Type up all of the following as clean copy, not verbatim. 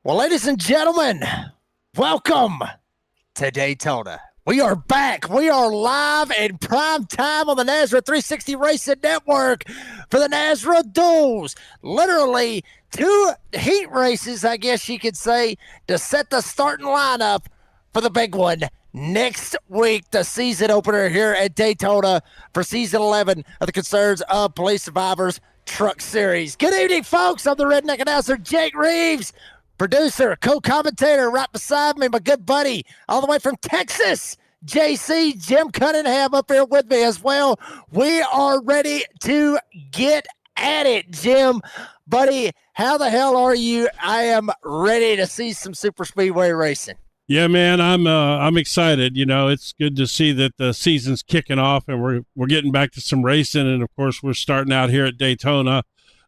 Well, ladies and gentlemen, welcome to Daytona. We are back. We are live in prime time on the NASRA 360 Racing Network for the NASRA Duels. Literally 2 heat races, I guess you could say, to set the starting lineup for the big one next week, the season opener here at Daytona for season 11 of the Concerns of Police Survivors Truck Series. Good evening, folks. I'm the redneck announcer, Jake Reeves. Producer, co-commentator right beside me, my good buddy, all the way from Texas, JC, Jim Cunningham up here with me as well. We are ready to get at it, Jim. Buddy, how the hell are you? I am ready to see some super speedway racing. Yeah, man, I'm excited. You know, it's good to see that the season's kicking off and we're getting back to some racing, and of course we're starting out here at Daytona.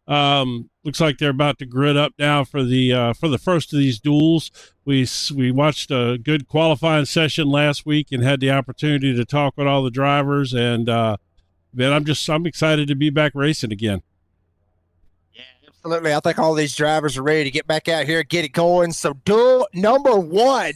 Looks like they're about to grid up now for the first of these duels. We watched a good qualifying session last week and had the opportunity to talk with all the drivers, and man, I'm excited to be back racing again. Yeah, absolutely. I think all these drivers are ready to get back out here, get it going. So duel number 1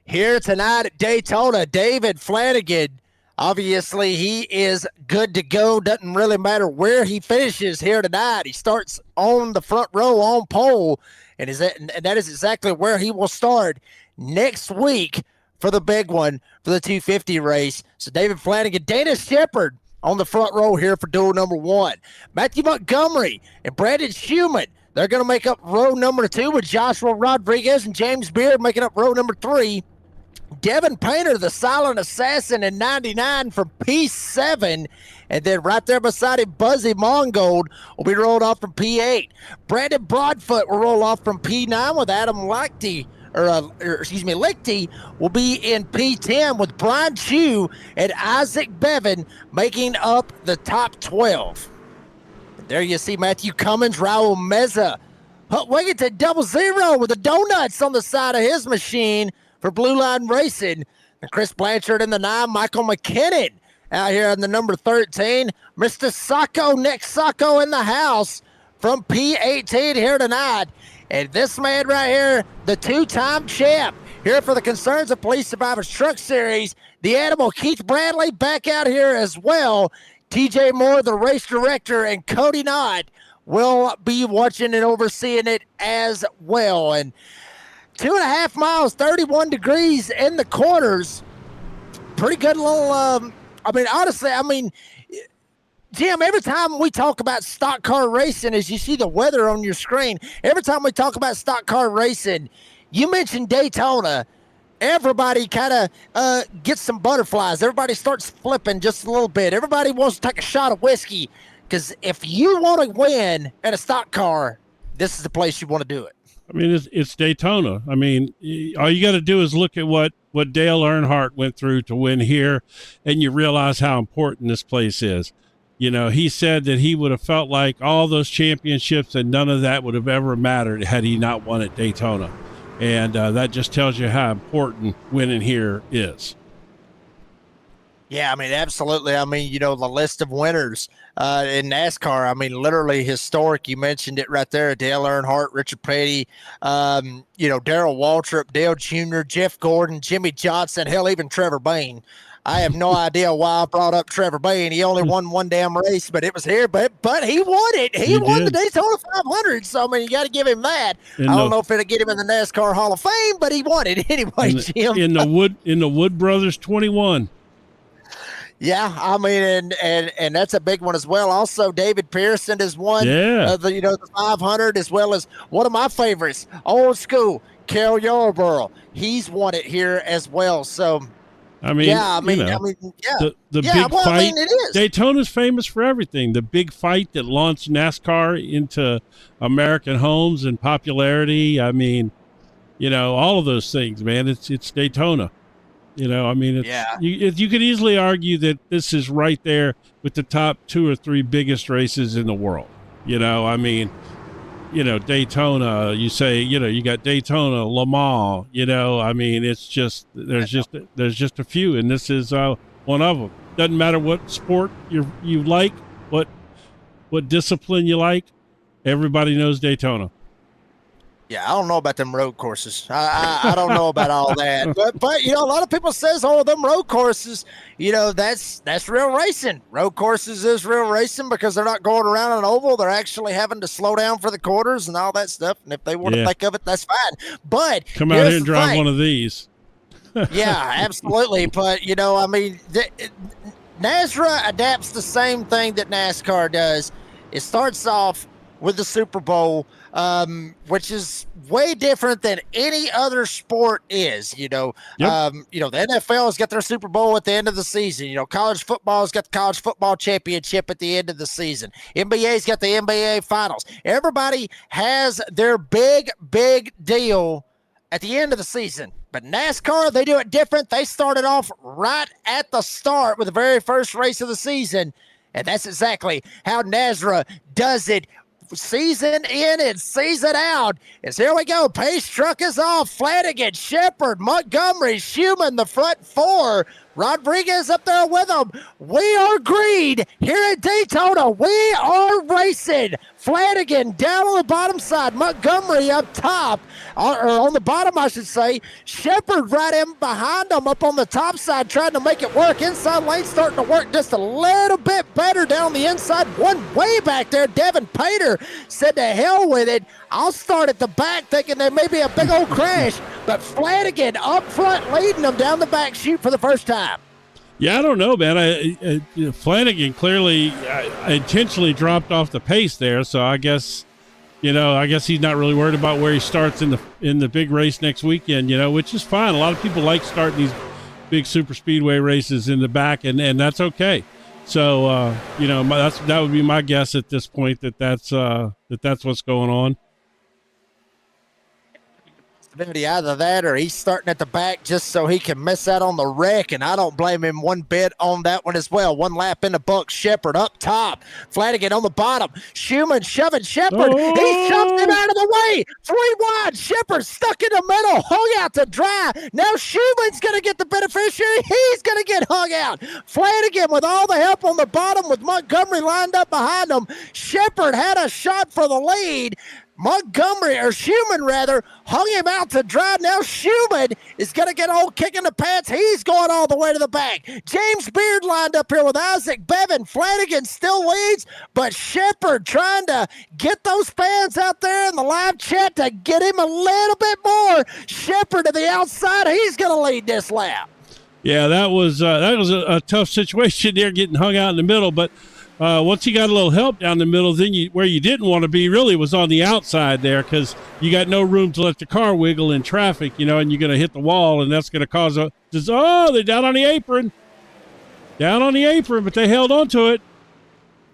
here tonight at Daytona, David Flanagan. Obviously, he is good to go. Doesn't really matter where he finishes here tonight. He starts on the front row on pole, and that is exactly where he will start next week for the big one, for the 250 race. So David Flanagan, Dana Shepard on the front row here for duel number 1. Matthew Montgomery and Brandon Schumann, they're going to make up row number 2 with Joshua Rodriguez and James Beard making up row number 3. Devin Painter, the silent assassin in 99 from P7. And then right there beside him, Buzzy Mongold will be rolled off from P8. Brandon Broadfoot will roll off from P9 with Adam Lichty, Lichty will be in P10 with Brian Chu and Isaac Bevan making up the top 12. And there you see Matthew Cummins, Raul Meza, Wigington 00 with the donuts on the side of his machine for Blue Line Racing. And Chris Blanchard in the 9, Michael McKinnon out here in the number 13. Mr. Sacco, Nick Sacco in the house from P18 here tonight. And this man right here, the 2-time champ here for the Concerns of Police Survivors Truck Series, the animal Keith Bradley back out here as well. TJ Moore, the race director, and Cody Knott will be watching and overseeing it as well. And 2.5 miles, 31 degrees in the corners. Pretty good little, honestly, Jim, every time we talk about stock car racing, as you see the weather on your screen, every time we talk about stock car racing, you mentioned Daytona, everybody kind of gets some butterflies. Everybody starts flipping just a little bit. Everybody wants to take a shot of whiskey, because if you want to win at a stock car, this is the place you want to do it. I mean, it's Daytona. I mean, all you got to do is look at what Dale Earnhardt went through to win here, and you realize how important this place is. You know, he said that he would have felt like all those championships and none of that would have ever mattered had he not won at Daytona. And that just tells you how important winning here is. Yeah, absolutely. The list of winners in NASCAR, literally historic. You mentioned it right there. Dale Earnhardt, Richard Petty, Darrell Waltrip, Dale Jr., Jeff Gordon, Jimmy Johnson, hell, even Trevor Bayne. I have no idea why I brought up Trevor Bayne. He only won one damn race, but it was here. But he won it. He won the Daytona 500. So, you got to give him that. I don't know if it'll get him in the NASCAR Hall of Fame, but he won it anyway, Jim. In the Wood Brothers 21. Yeah, and that's a big one as well. Also, David Pearson has won the 500, as well as one of my favorites, old school, Cale Yarborough. He's won it here as well. So, the big fight. It is. Daytona's famous for everything. The big fight that launched NASCAR into American homes and popularity. All of those things, man. It's Daytona. You could easily argue that this is right there with the top 2 or 3 biggest races in the world. Daytona, you say, you got Daytona, Le Mans, it's just, there's just a few, and this is one of them. Doesn't matter what sport you like, what discipline you like, everybody knows Daytona. Yeah, I don't know about them road courses. I don't know about all that. But a lot of people says, oh, them road courses, that's real racing. Road courses is real racing because they're not going around an oval. They're actually having to slow down for the quarters and all that stuff. And if they want to Yeah. think of it, that's fine. But Come out here and drive one of these. Yeah, absolutely. But NASRA adapts the same thing that NASCAR does. It starts off with the Super Bowl, which is way different than any other sport is. Yep. The NFL has got their Super Bowl at the end of the season. College football's got the college football championship at the end of the season. NBA's got the NBA finals. Everybody has their big deal at the end of the season. But NASCAR, they do it different. They started off right at the start with the very first race of the season. And that's exactly how NASRA does it. Season in and season out. As here we go. Pace truck is off. Flanagan, Shepard, Montgomery, Schumann, the front four. Rodriguez up there with them. We are green here at Daytona. We are racing. Flanagan down on the bottom side. Montgomery up top, or on the bottom, I should say. Shepard right in behind them up on the top side, trying to make it work. Inside lane starting to work just a little bit better down the inside. One way back there. Devin Pater said to hell with it. I'll start at the back thinking there may be a big old crash, but Flanagan up front leading them down the back chute for the first time. Yeah, I don't know, man. Flanagan clearly intentionally dropped off the pace there, so I guess he's not really worried about where he starts in the big race next weekend, which is fine. A lot of people like starting these big super speedway races in the back, and that's okay. So that would be my guess at this point that's what's going on. Either that or he's starting at the back just so he can miss out on the wreck, and I don't blame him one bit on that one as well. One lap in the book. Shepard up top. Flanagan on the bottom. Schumann shoving Shepard. Oh. He shoved him out of the way. 3 wide. Shepard stuck in the middle. Hung out to dry. Now Schumann's going to get the beneficiary. He's going to get hung out. Flanagan with all the help on the bottom with Montgomery lined up behind him. Shepard had a shot for the lead. Schumann rather, hung him out to dry. Now Schumann is going to get old kick in the pants. He's going all the way to the back. James Beard lined up here with Isaac Bevan. Flanagan still leads, but Shepard trying to get those fans out there in the live chat to get him a little bit more. Shepard to the outside. He's going to lead this lap. Yeah, that was a tough situation there, getting hung out in the middle, but once you got a little help down the middle, then where you didn't want to be really was on the outside there, because you got no room to let the car wiggle in traffic, and you're going to hit the wall, and that's going to cause they're down on the apron. Down on the apron, but they held on to it.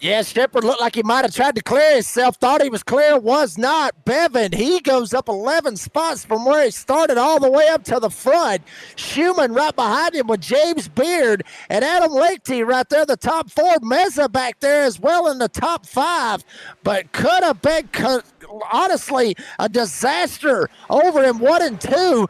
Yeah, Shepard looked like he might have tried to clear himself, thought he was clear, was not. Bevan, he goes up 11 spots from where he started all the way up to the front. Schumann right behind him with James Beard and Adam Lakety right there, the top 4. Meza back there as well in the top 5, but could have been honestly a disaster over in 1 and 2,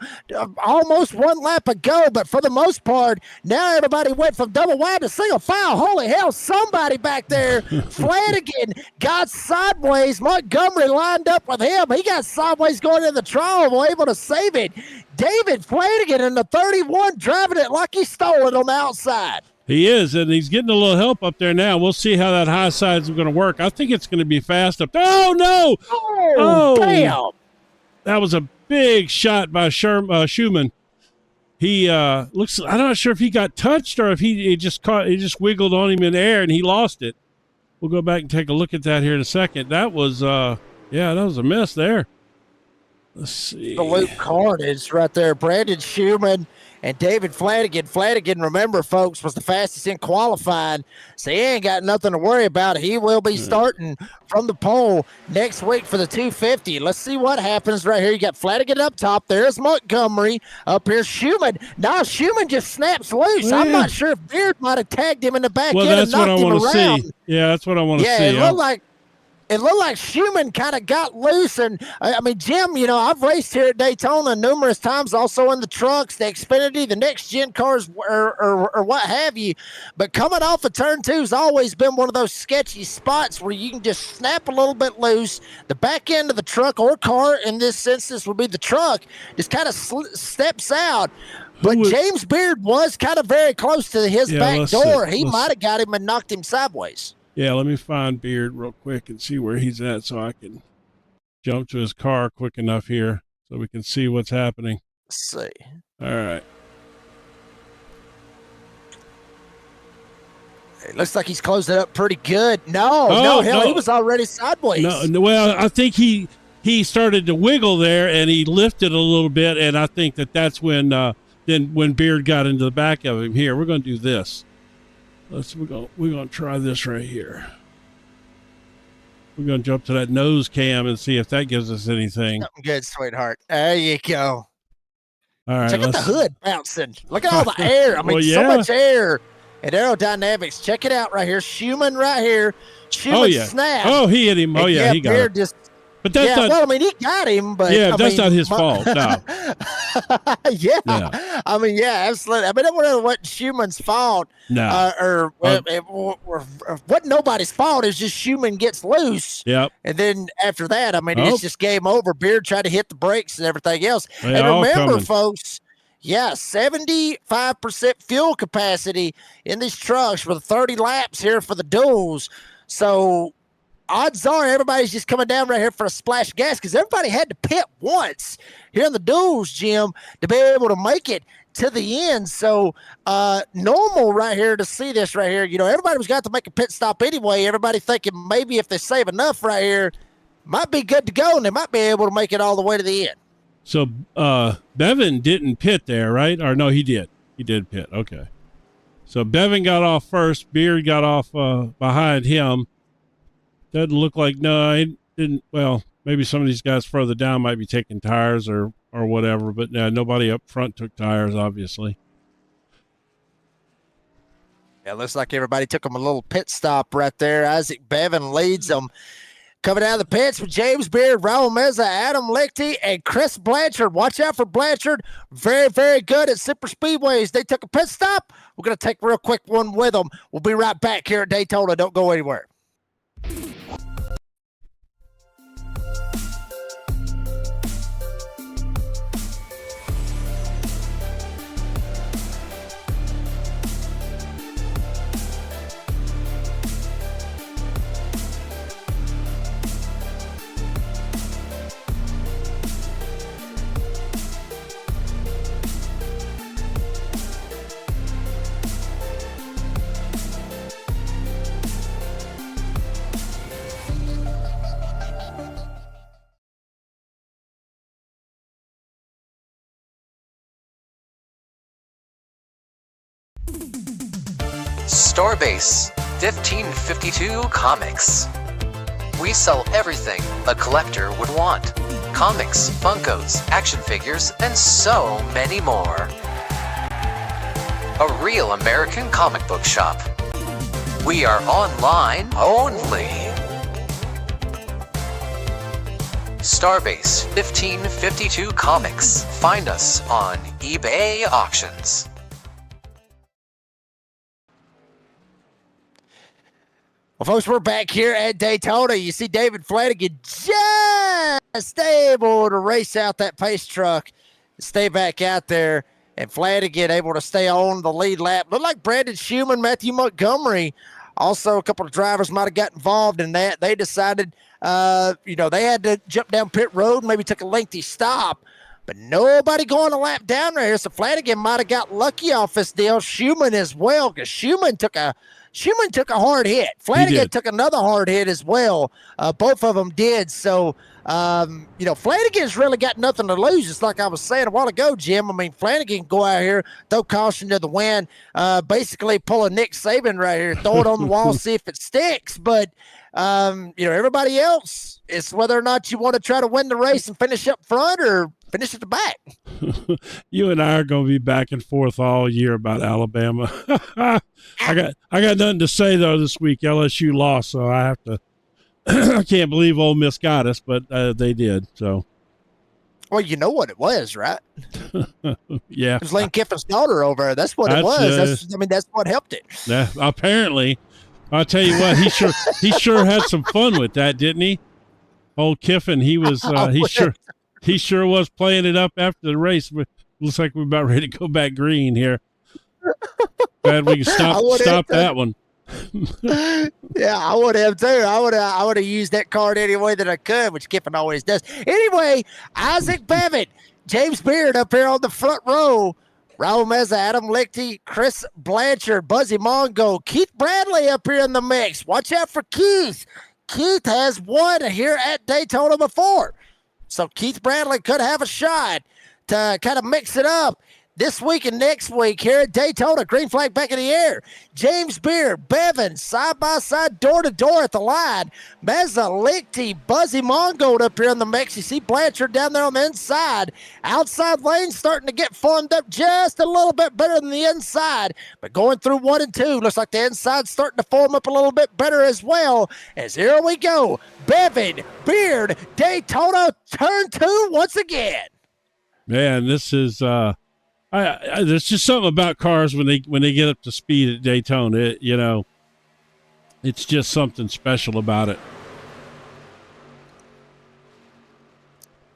almost 1 lap ago, but for the most part, now everybody went from double wide to single file. Holy hell, somebody back there. Flanagan got sideways. Montgomery lined up with him. He got sideways going in the trial, able to save it. David Flanagan in the 31 driving it like he stole it on the outside. He is, and he's getting a little help up there now. We'll see how that high side is going to work. I think it's going to be fast up there. Oh, no! Oh, damn! That was a big shot by Schumann. He looks. I'm not sure if he got touched or if he just wiggled on him in the air and he lost it. We'll go back and take a look at that here in a second. That was that was a mess there. Let's see. Absolute carnage right there. Brandon Schumann and David Flanagan. Flanagan, remember, folks, was the fastest in qualifying, so he ain't got nothing to worry about. He will be starting from the pole next week for the 250. Let's see what happens right here. You got Flanagan up top. There's Montgomery. Up here, Schumann. Now Schumann just snaps loose. Yeah. I'm not sure if Beard might have tagged him in the back end and knocked him around. See. Yeah, that's what I want to see. Yeah, it looked like Schumann kind of got loose. And I mean, Jim, you know, I've raced here at Daytona numerous times, also in the trucks, the Xfinity, the next gen cars, or what have you. But coming off of turn two has always been one of those sketchy spots where you can just snap a little bit loose. The back end of the truck or car, in this instance, would be the truck, just kind of steps out. But James Beard was kind of very close to his back door. He might have got him and knocked him sideways. Yeah, let me find Beard real quick and see where he's at so I can jump to his car quick enough here so we can see what's happening. Let's see. All right. It looks like he's closed it up pretty good. No, he was already sideways. No, well, I think he started to wiggle there and he lifted a little bit, and I think that's when Beard got into the back of him. Here, we're going to do this. We're going to try this right here. We're going to jump to that nose cam and see if that gives us anything. Something good, sweetheart. There you go. All right. Check out the hood bouncing. Look at all the air. I mean, so much air and aerodynamics. Check it out right here. Schumann right here. Schumann snap. Oh, he hit him. Oh, yeah, he got it. Just, but that's not. Well, I mean, he got him, but that's not his fault. No. I mean, absolutely. I mean, it wasn't Schumann's fault. No. It wasn't nobody's fault. It's just Schumann gets loose. Yep. And then after that, I mean, it's just game over. Beard tried to hit the brakes and everything else. And remember, folks, 75% fuel capacity in these trucks with 30 laps here for the duels. So odds are everybody's just coming down right here for a splash of gas because everybody had to pit once here in the duels, Jim, to be able to make it to the end. So normal right here to see this right here. You know, everybody was got to make a pit stop anyway. Everybody thinking maybe if they save enough right here, might be good to go, and they might be able to make it all the way to the end. So Bevan didn't pit there, right? Or no, he did. He did pit. Okay. So Bevan got off first. Beard got off behind him. Doesn't look like, no, I didn't. Well, maybe some of these guys further down might be taking tires or whatever, but nobody up front took tires, obviously. Yeah, looks like everybody took them a little pit stop right there. Isaac Bevan leads them. Coming out of the pits with James Beard, Raul Meza, Adam Lichty, and Chris Blanchard. Watch out for Blanchard. Very, very good at Super Speedways. They took a pit stop. We're going to take a real quick one with them. We'll be right back here at Daytona. Don't go anywhere. Starbase 1552 Comics. We sell everything a collector would want. Comics, Funkos, action figures, and so many more. A real American comic book shop. We are online only. Starbase 1552 Comics. Find us on eBay Auctions. Well, folks, we're back here at Daytona. You see David Flanagan just able to race out that pace truck, stay back out there, and Flanagan able to stay on the lead lap. Looked like Brandon Schumann, Matthew Montgomery, also a couple of drivers might have got involved in that. They decided, they had to jump down pit road, maybe took a lengthy stop, but nobody going a lap down right here. So Flanagan might have got lucky off this deal. Schumann as well, because Schumann took a hard hit. Flanagan took another hard hit as well. Both of them did. So, Flanagan's really got nothing to lose. It's like I was saying a while ago, Jim. I mean, Flanagan can go out here, throw caution to the wind, basically pull a Nick Saban right here, throw it on the wall, see if it sticks. But, everybody else, it's whether or not you want to try to win the race and finish up front or finish at the back. You and I are going to be back and forth all year about Alabama. I got nothing to say though this week. LSU lost, so I have to I can't believe Ole Miss got us, but they did. So, Well, you know what it was, right? yeah, It was Lane Kiffin's daughter over there. That's what it was. That's what helped it. Yeah, apparently. I'll tell you what, he sure had some fun with that, didn't he? Old Kiffin, he sure was playing it up after the race. But looks like we're about ready to go back green here. Glad we can stop that one. Yeah, I would have too. I would have used that card any way that I could, which Kiffin always does. Anyway, Isaac Bevitt, James Beard up here on the front row. Raul Meza, Adam Lichty, Chris Blanchard, Buzzy Mongo, Keith Bradley up here in the mix. Watch out for Keith. Keith has won here at Daytona before. So Keith Bradley could have a shot to kind of mix it up this week and next week here at Daytona. Green flag back in the air. James Beard, Bevan, side by side, door to door at the line. Meza, Lichty, Buzzy Mongold up here in the mix. You see Blanchard down there on the inside. Outside lane starting to get formed up just a little bit better than the inside. But going through 1 and 2, looks like the inside's starting to form up a little bit better as well. As here we go. Bevan, Beard, Daytona, turn 2 once again. Man, this is there's just something about cars when they get up to speed at Daytona. It's just something special about it.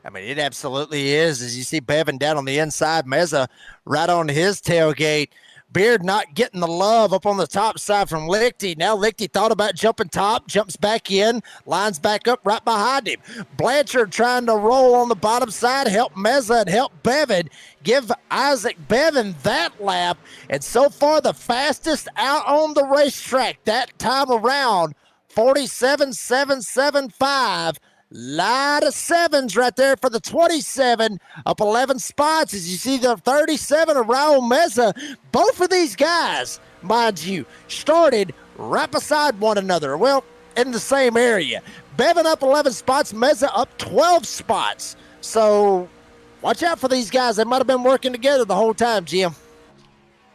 I mean, it absolutely is. As you see Bevan down on the inside, Meza right on his tailgate. Beard not getting the love up on the top side from Lichty. Now Lichty thought about jumping top, jumps back in, lines back up right behind him. Blanchard trying to roll on the bottom side, help Meza and help Bevan. Give Isaac Bevan that lap. And so far the fastest out on the racetrack that time around, 47.775. Lot of sevens right there for the 27, up 11 spots. As you see the 37 of Raul Meza. Both of these guys, mind you, started right beside one another. Well, in the same area. Bevan up 11 spots, Meza up 12 spots. So watch out for these guys. They might have been working together the whole time, Jim.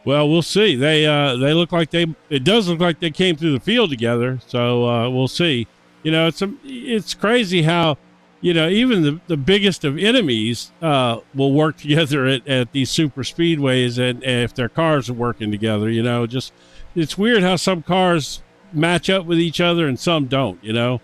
Well, we'll see. They look like it does look like they came through the field together. So we'll see. It's crazy how, even the biggest of enemies will work together at these super speedways, and if their cars are working together, it's weird how some cars match up with each other and some don't, Yeah,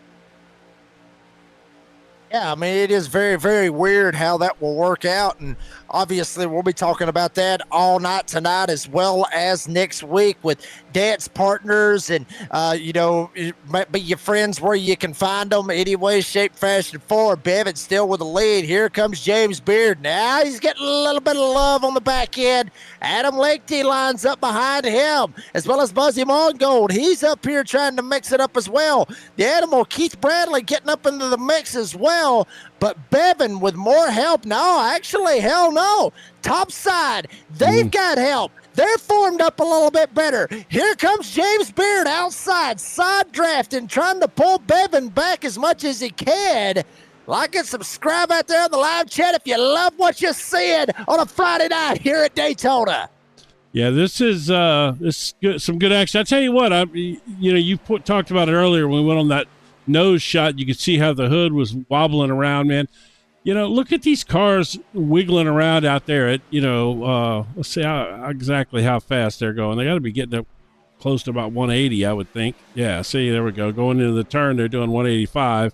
I mean, it is very, very weird how that will work out. And obviously, we'll be talking about that all night tonight as well as next week with dance partners and, it might be your friends where you can find them any way, shape, fashion, form. Bevan still with the lead. Here comes James Beard. Now he's getting a little bit of love on the back end. Adam Lichty lines up behind him, as well as Buzzy Mongold. He's up here trying to mix it up as well. The animal, Keith Bradley, getting up into the mix as well. But Bevan with more help. No, actually, hell no. Top side, they've got help. They're formed up a little bit better. Here comes James Beard outside, side drafting, trying to pull Bevan back as much as he can. Like and subscribe out there on the live chat if you love what you're seeing on a Friday night here at Daytona. Yeah, this is good, some good action. I tell you what, you talked about it earlier when we went on that nose shot. You could see how the hood was wobbling around, man. Look at these cars wiggling around out there at, let's see exactly how fast they're going. They got to be getting up close to about 180, I would think. Yeah, see, there we go. Going into the turn, they're doing 185.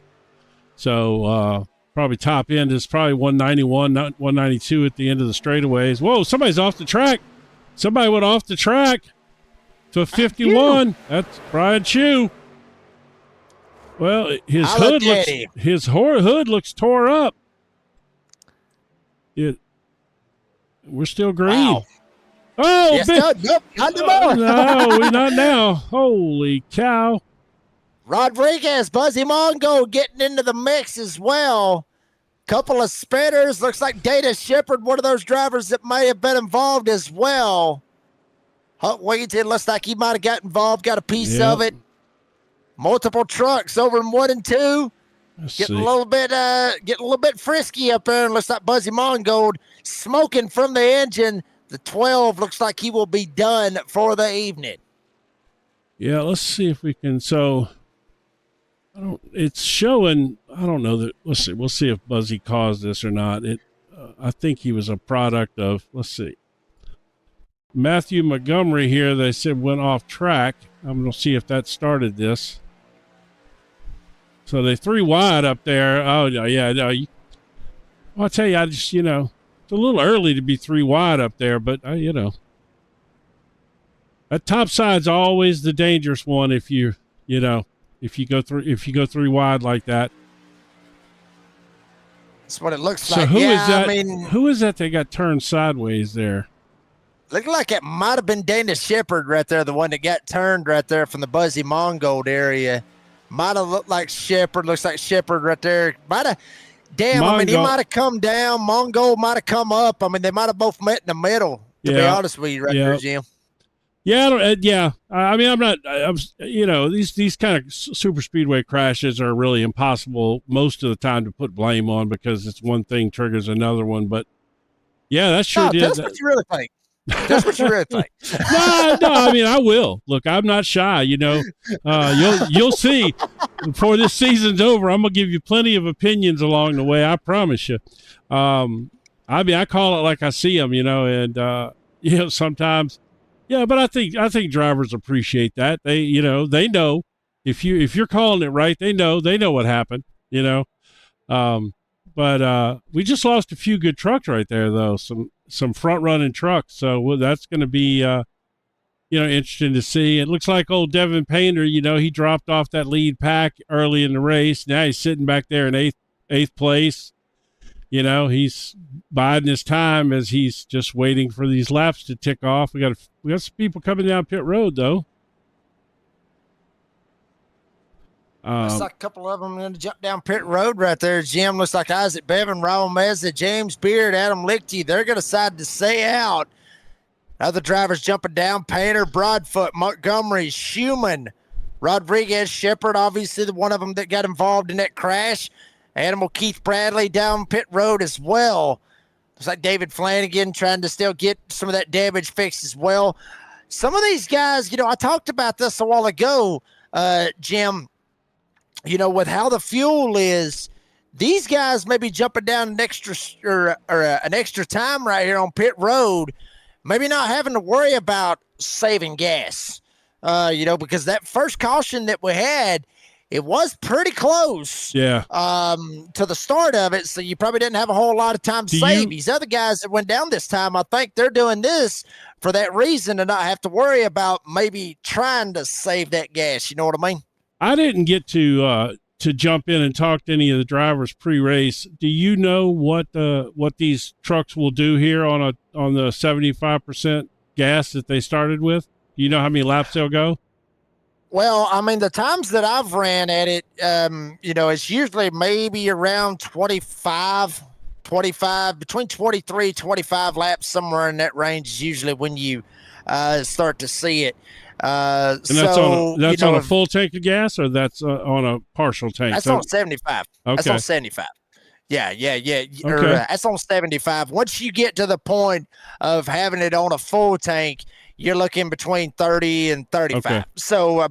So probably top end is probably 191, not 192 at the end of the straightaways. Whoa, somebody's off the track. Somebody went off the track to 51. That's Brian Chew. Well, his hood looks tore up. We're still green. Wow. Oh, yes, nope, not anymore. No, we're not now. Holy cow. Rodriguez, Buzzy Mongo getting into the mix as well. Couple of spinners. Looks like Data Shepard, one of those drivers that may have been involved as well. Hunt Wigington looks like he might have got involved, got a piece of it. Multiple trucks over in 1 and 2. Getting a little bit frisky up there. And looks like Buzzy Mongold smoking from the engine. The 12 looks like he will be done for the evening. Yeah, let's see if we can. So It's showing. I don't know that. Let's see. We'll see if Buzzy caused this or not. I think he was a product of. Let's see. Matthew Montgomery here. They said went off track. I'm going to see if that started this. So they 3 wide up there. Oh yeah. No, I'll tell you. I just it's a little early to be 3 wide up there, but that top side's always the dangerous one if you go 3 wide like that. That's what it looks So like. who is yeah, that? Who is that? They got turned sideways there. Looked like it might have been Dana Shepard right there, the one that got turned right there from the Buzzy Mongold area. Might have looked like Shepard. Looks like Shepard right there. Might have. Damn, he might have come down. Mongold might have come up. They might have both met in the middle. To be honest with you, right there, Jim. Yeah, I'm not. These kind of super speedway crashes are really impossible most of the time to put blame on because it's one thing triggers another one. But yeah, that sure did. That's what you really think. That's what you really think. No. I will. Look, I'm not shy. You'll see before this season's over. I'm gonna give you plenty of opinions along the way. I promise you. I call it like I see them. And sometimes. Yeah, but I think drivers appreciate that. They know if you're calling it right, they know what happened. But we just lost a few good trucks right there, though. Some front running trucks. So that's going to be interesting to see. It looks like old Devin Painter. He dropped off that lead pack early in the race. Now he's sitting back there in eighth place. He's biding his time as he's just waiting for these laps to tick off. We got some people coming down pit road, though. Looks like a couple of them going to jump down pit road right there, Jim. Looks like Isaac Bevan, Raul Meza, James Beard, Adam Lichty. They're going to decide to stay out. Other drivers jumping down. Painter, Broadfoot, Montgomery, Schumann, Rodriguez, Shepard, obviously the one of them that got involved in that crash. Animal Keith Bradley down pit road as well. Looks like David Flanagan trying to still get some of that damage fixed as well. Some of these guys, I talked about this a while ago, Jim, with how the fuel is, these guys may be jumping down an extra an extra time right here on pit road, maybe not having to worry about saving gas, because that first caution that we had, it was pretty close to the start of it, so you probably didn't have a whole lot of time to save. These other guys that went down this time, I think they're doing this for that reason and not have to worry about maybe trying to save that gas. You know what I mean? I didn't get to jump in and talk to any of the drivers pre-race. Do you know what these trucks will do here on the 75% gas that they started with? Do you know how many laps they'll go? Well, the times that I've ran at it, it's usually maybe around 25, between 23, 25 laps, somewhere in that range is usually when you start to see it. And that's on a full tank of gas, or that's on a partial tank? That's on 75. Okay. That's on 75. Yeah. Okay. That's on 75. Once you get to the point of having it on a full tank, you're looking between 30 and 35. Okay. So,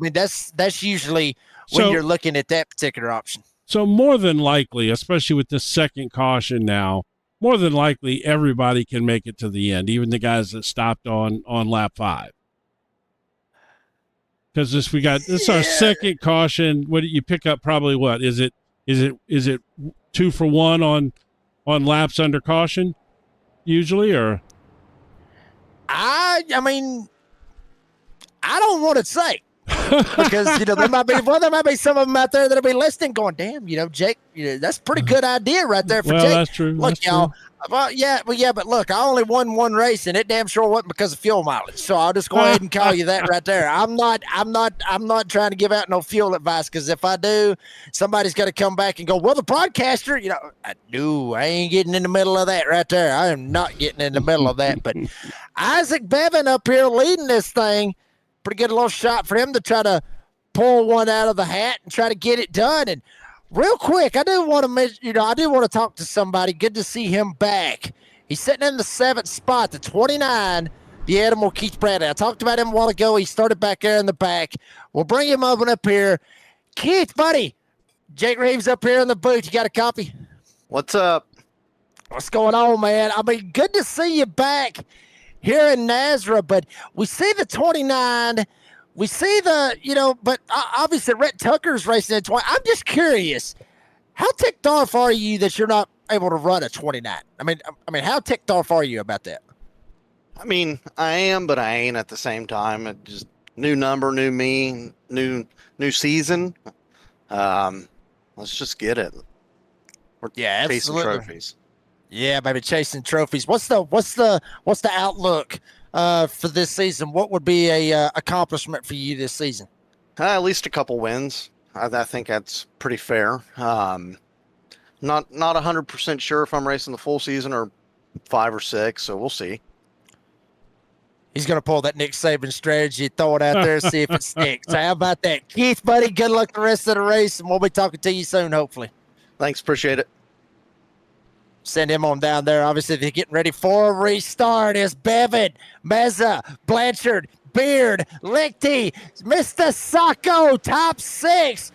that's usually when you're looking at that particular option. So more than likely, especially with the second caution now, more than likely everybody can make it to the end, even the guys that stopped on lap 5. Because this is our second caution. What you pick up? Probably what is it? Is it 2 for 1 on laps under caution usually, or? I don't want to say because there might be some of them out there that'll be listening, going, "Damn, Jake, that's a pretty good idea right there for Jake." That's true. Look, y'all. But look, I only won one race, and it damn sure wasn't because of fuel mileage. So I'll just go ahead and call you that right there. I'm not trying to give out no fuel advice, because if I do, somebody's got to come back and go, "Well, the podcaster, I ain't getting in the middle of that right there. I am not getting in the middle of that." But Isaac Bevan up here leading this thing, pretty good little shot for him to try to pull one out of the hat and try to get it done. And real quick, I do want to mention, I do want to talk to somebody. Good to see him back. He's sitting in the 7th spot, the 29, the Animal Keith Bradley. I talked about him a while ago. He started back there in the back. We'll bring him up here. Keith, buddy, Jake Reeves up here in the booth. You got a copy? What's up? What's going on, man? I mean, good to see you back here in NASRA, but we see the 29. We see the, but obviously Rhett Tucker's racing at 20. I'm just curious, how ticked off are you that you're not able to run a 29? I mean, how ticked off are you about that? I mean, I am, but I ain't at the same time. It just new number, new me, new season. Let's just get it. We're chasing trophies. Yeah, baby, chasing trophies. What's the outlook for this season? What would be a accomplishment for you this season? At least a couple wins. I think that's pretty fair. Not 100% sure if I'm racing the full season or 5 or 6, so we'll see. He's going to pull that Nick Saban strategy, throw it out there, see if it sticks. How about that? Keith, buddy, good luck the rest of the race, and we'll be talking to you soon, hopefully. Thanks, appreciate it. Send him on down there. Obviously, they're getting ready for a restart. It's Bevan, Meza, Blanchard, Beard, Lichty, Mr. Sacco, top 6.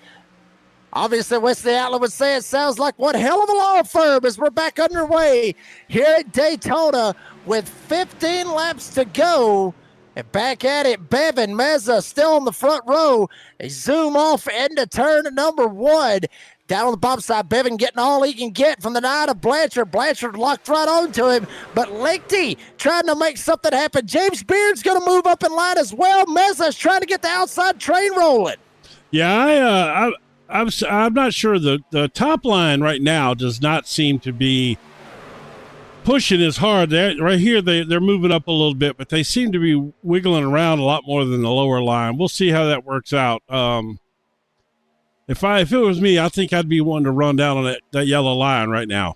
Obviously, Wesley Outlet would say it sounds like one hell of a law firm as we're back underway here at Daytona with 15 laps to go. And back at it, Bevan, Meza still on the front row. They zoom off into turn number 1. Down on the bottom side, Bevan getting all he can get from the 9 of Blanchard. Blanchard locked right onto him, but Lichty trying to make something happen. James Beard's going to move up in line as well. Meza's trying to get the outside train rolling. Yeah, I'm not sure. The top line right now does not seem to be pushing as hard. Right here, they're moving up a little bit, but they seem to be wiggling around a lot more than the lower line. We'll see how that works out. If it was me, I think I'd be wanting to run down on that yellow line right now.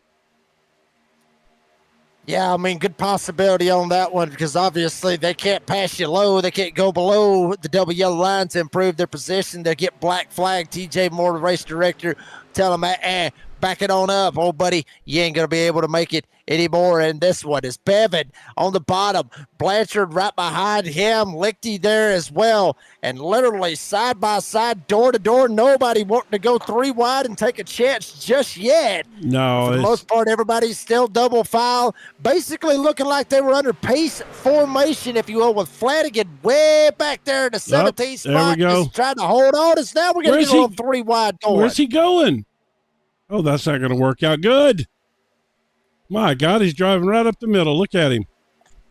Yeah, I mean, good possibility on that one because obviously they can't pass you low. They can't go below the double yellow line to improve their position. They get black flag. TJ Moore, the race director, tell them, back it on up, old buddy. You ain't going to be able to make it anymore. And this one is Bevan on the bottom. Blanchard right behind him. Lichty there as well. And literally side by side, door to door, nobody wanting to go 3 wide and take a chance just yet. No. For the most part, everybody's still double file. Basically looking like they were under pace formation, if you will, with Flanagan way back there in the 17th spot. There we go. Just trying to hold on. It's now we're going to get on 3 wide door. Where's he going? Oh, that's not going to work out good. My God, he's driving right up the middle. Look at him.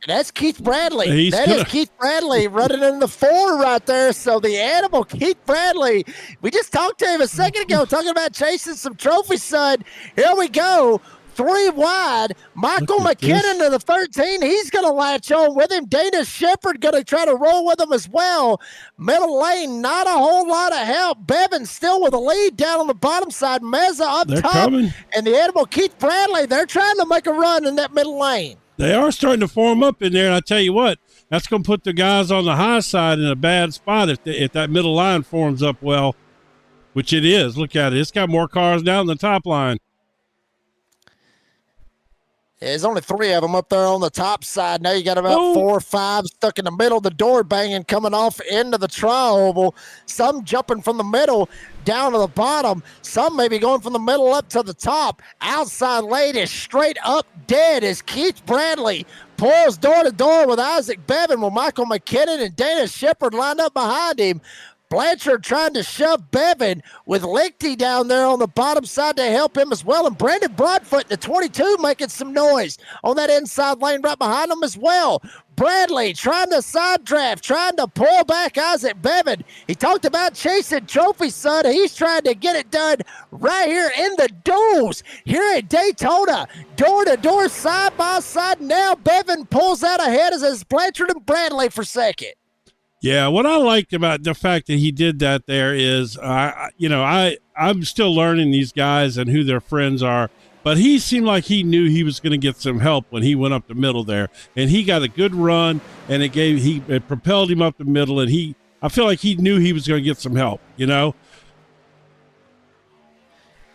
That's Keith Bradley. That is Keith Bradley running in the 4 right there. So the animal, Keith Bradley, we just talked to him a second ago talking about chasing some trophies, son. Here we go. 3 wide. Michael McKinnon to the 13. He's going to latch on with him. Dana Shepard going to try to roll with him as well. Middle lane, not a whole lot of help. Bevan still with a lead down on the bottom side. Meza up top. Coming. And the animal, Keith Bradley, they're trying to make a run in that middle lane. They are starting to form up in there. And I tell you what, that's going to put the guys on the high side in a bad spot if that middle line forms up well, which it is. Look at it. It's got more cars down the top line. There's only 3 of them up there on the top side. Now you got about 4 or 5 stuck in the middle. The door banging coming off into the tri-oval. Some jumping from the middle down to the bottom. Some maybe going from the middle up to the top. Outside lane is straight up dead as Keith Bradley pulls door to door with Isaac Bevan with Michael McKinnon and Dana Shepard lined up behind him. Blanchard trying to shove Bevan with Lichty down there on the bottom side to help him as well. And Brandon Broadfoot in the 22 making some noise on that inside lane right behind him as well. Bradley trying to side draft, trying to pull back Isaac Bevan. He talked about chasing trophies, son. He's trying to get it done right here in the duels here at Daytona. Door to door, side by side. Now Bevan pulls out ahead as Blanchard and Bradley for second. Yeah, what I liked about the fact that he did that there is, I'm still learning these guys and who their friends are, but he seemed like he knew he was going to get some help when he went up the middle there, and he got a good run, and it propelled him up the middle, and I feel like he knew he was going to get some help,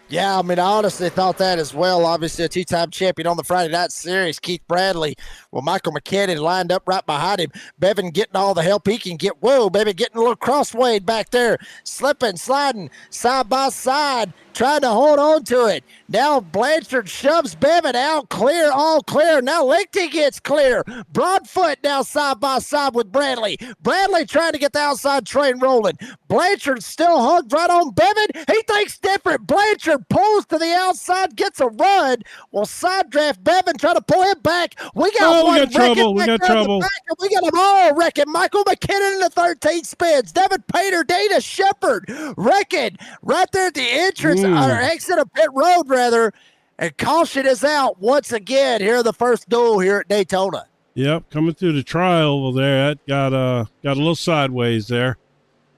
Yeah, I mean, I honestly thought that as well. Obviously, a two-time champion on the Friday Night Series, Keith Bradley. Well, Michael McKinnon lined up right behind him. Bevan getting all the help he can get. Whoa, baby, getting a little crosswayed back there. Slipping, sliding, side by side, trying to hold on to it. Now Blanchard shoves Bevan out, clear, all clear. Now Lichty gets clear. Broadfoot now side by side with Bradley. Bradley trying to get the outside train rolling. Blanchard still hugged right on Bevan. He thinks different. Blanchard pulls to the outside, gets a run. Well, side draft Bevan trying to pull him back. We got we got trouble. We got trouble. We got them all wrecking. Michael McKinnon in the 13 spins. Devin Pater, Dana Shepard wrecking right there at the entrance or exit of pit road, rather. And caution is out once again here in the first duel here at Daytona. Yep, coming through the tri-oval there. That got a little sideways there.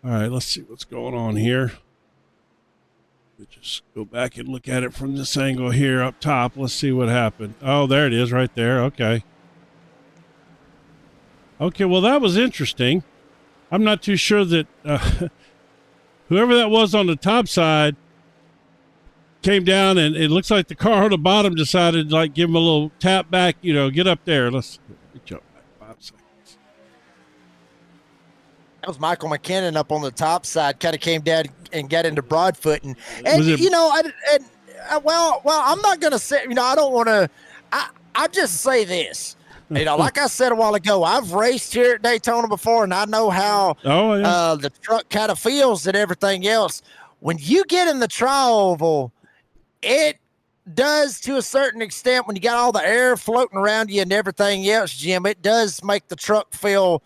All right, let's see what's going on here. We'll just go back and look at it from this angle here up top. Let's see what happened. Oh, there it is right there. Okay. Okay, well, that was interesting. I'm not too sure that whoever that was on the top side came down, and it looks like the car on the bottom decided to, like, give him a little tap back, you know, get up there. Let's jump back 5 seconds. That was Michael McKinnon up on the top side, kind of came down and got into Broadfoot. And you know, well, I'm not going to say, you know, I don't want to, I just say this. You know, like I said a while ago, I've raced here at Daytona before, and I know how the truck kind of feels and everything else. When you get in the tri-oval, it does to a certain extent when you got all the air floating around you and everything else, Jim. It does make the truck feel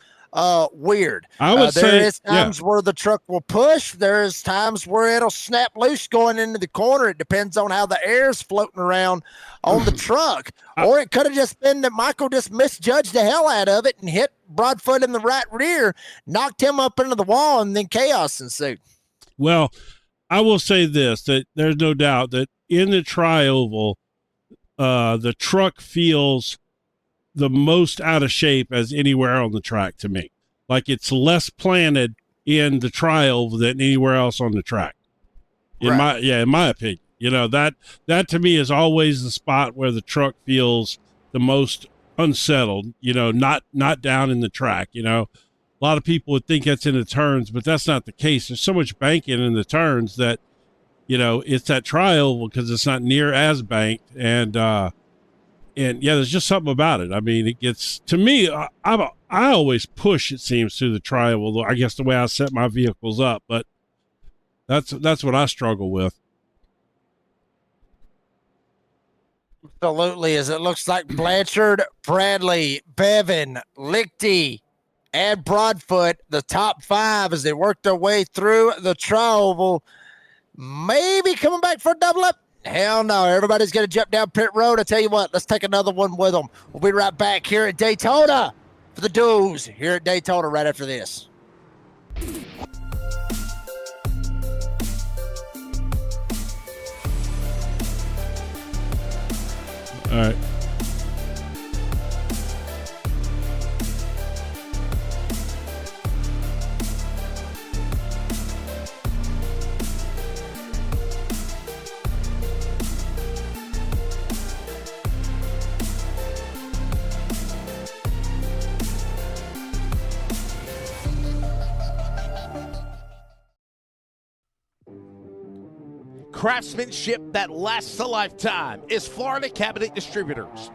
weird. I would say there is times where the truck will push. There's times where it'll snap loose going into the corner. It depends on how the air's floating around on the truck. Or it could have just been that Michael just misjudged the hell out of it and hit Broadfoot in the right rear, knocked him up into the wall, and then chaos ensued. Well, I will say this, that there's no doubt that in the tri-oval, the truck feels the most out of shape as anywhere on the track to me. Like, it's less planted in the tri-oval than anywhere else on the track. In my opinion. You know, that to me is always the spot where the truck feels the most unsettled, you know, not down in the track. You know, a lot of people would think that's in the turns, but that's not the case. There's so much banking in the turns that, you know, it's that tri-oval because it's not near as banked. And yeah, there's just something about it. I mean, it gets, to me, I always push, it seems, through the tri-oval, I guess the way I set my vehicles up, but that's what I struggle with. Absolutely, as it looks like Blanchard, Bradley, Bevan, Lichty, and Broadfoot, the top 5 as they work their way through the tri-oval, maybe coming back for a double up. Hell no, everybody's going to jump down pit road. I tell you what, let's take another one with them. We'll be right back here at Daytona for the Duels here at Daytona right after this. All right. Craftsmanship that lasts a lifetime is Florida Cabinet Distributors.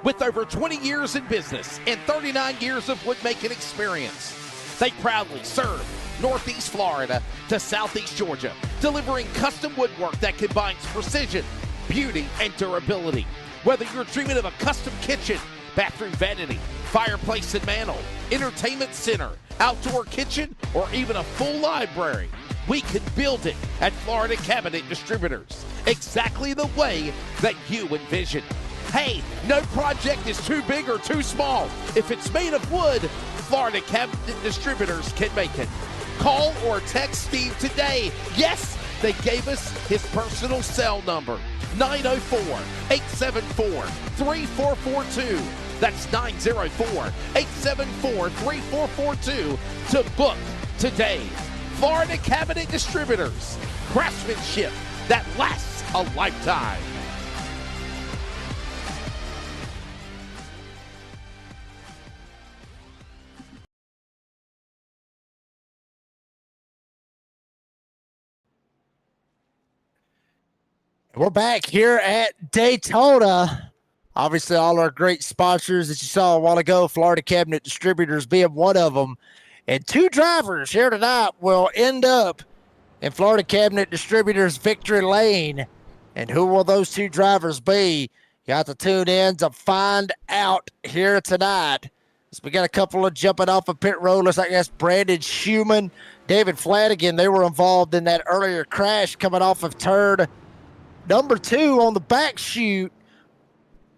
With over 20 years in business and 39 years of woodmaking experience, they proudly serve Northeast Florida to Southeast Georgia, delivering custom woodwork that combines precision, beauty, and durability. Whether you're dreaming of a custom kitchen, bathroom vanity, fireplace and mantel, entertainment center, outdoor kitchen, or even a full library, we can build it at Florida Cabinet Distributors, exactly the way that you envision. Hey, no project is too big or too small. If it's made of wood, Florida Cabinet Distributors can make it. Call or text Steve today. Yes, they gave us his personal cell number, 904-874-3442. That's 904-874-3442 to book today. Florida Cabinet Distributors, craftsmanship that lasts a lifetime. We're back here at Daytona. Obviously, all our great sponsors that you saw a while ago, Florida Cabinet Distributors being one of them. And two drivers here tonight will end up in Florida Cabinet Distributors victory lane. And who will those two drivers be? You have to tune in to find out here tonight. So we got a couple of jumping off of pit road. Looks like that's Brandon Schumann, David Flanagan. They were involved in that earlier crash coming off of turn number 2 on the back chute.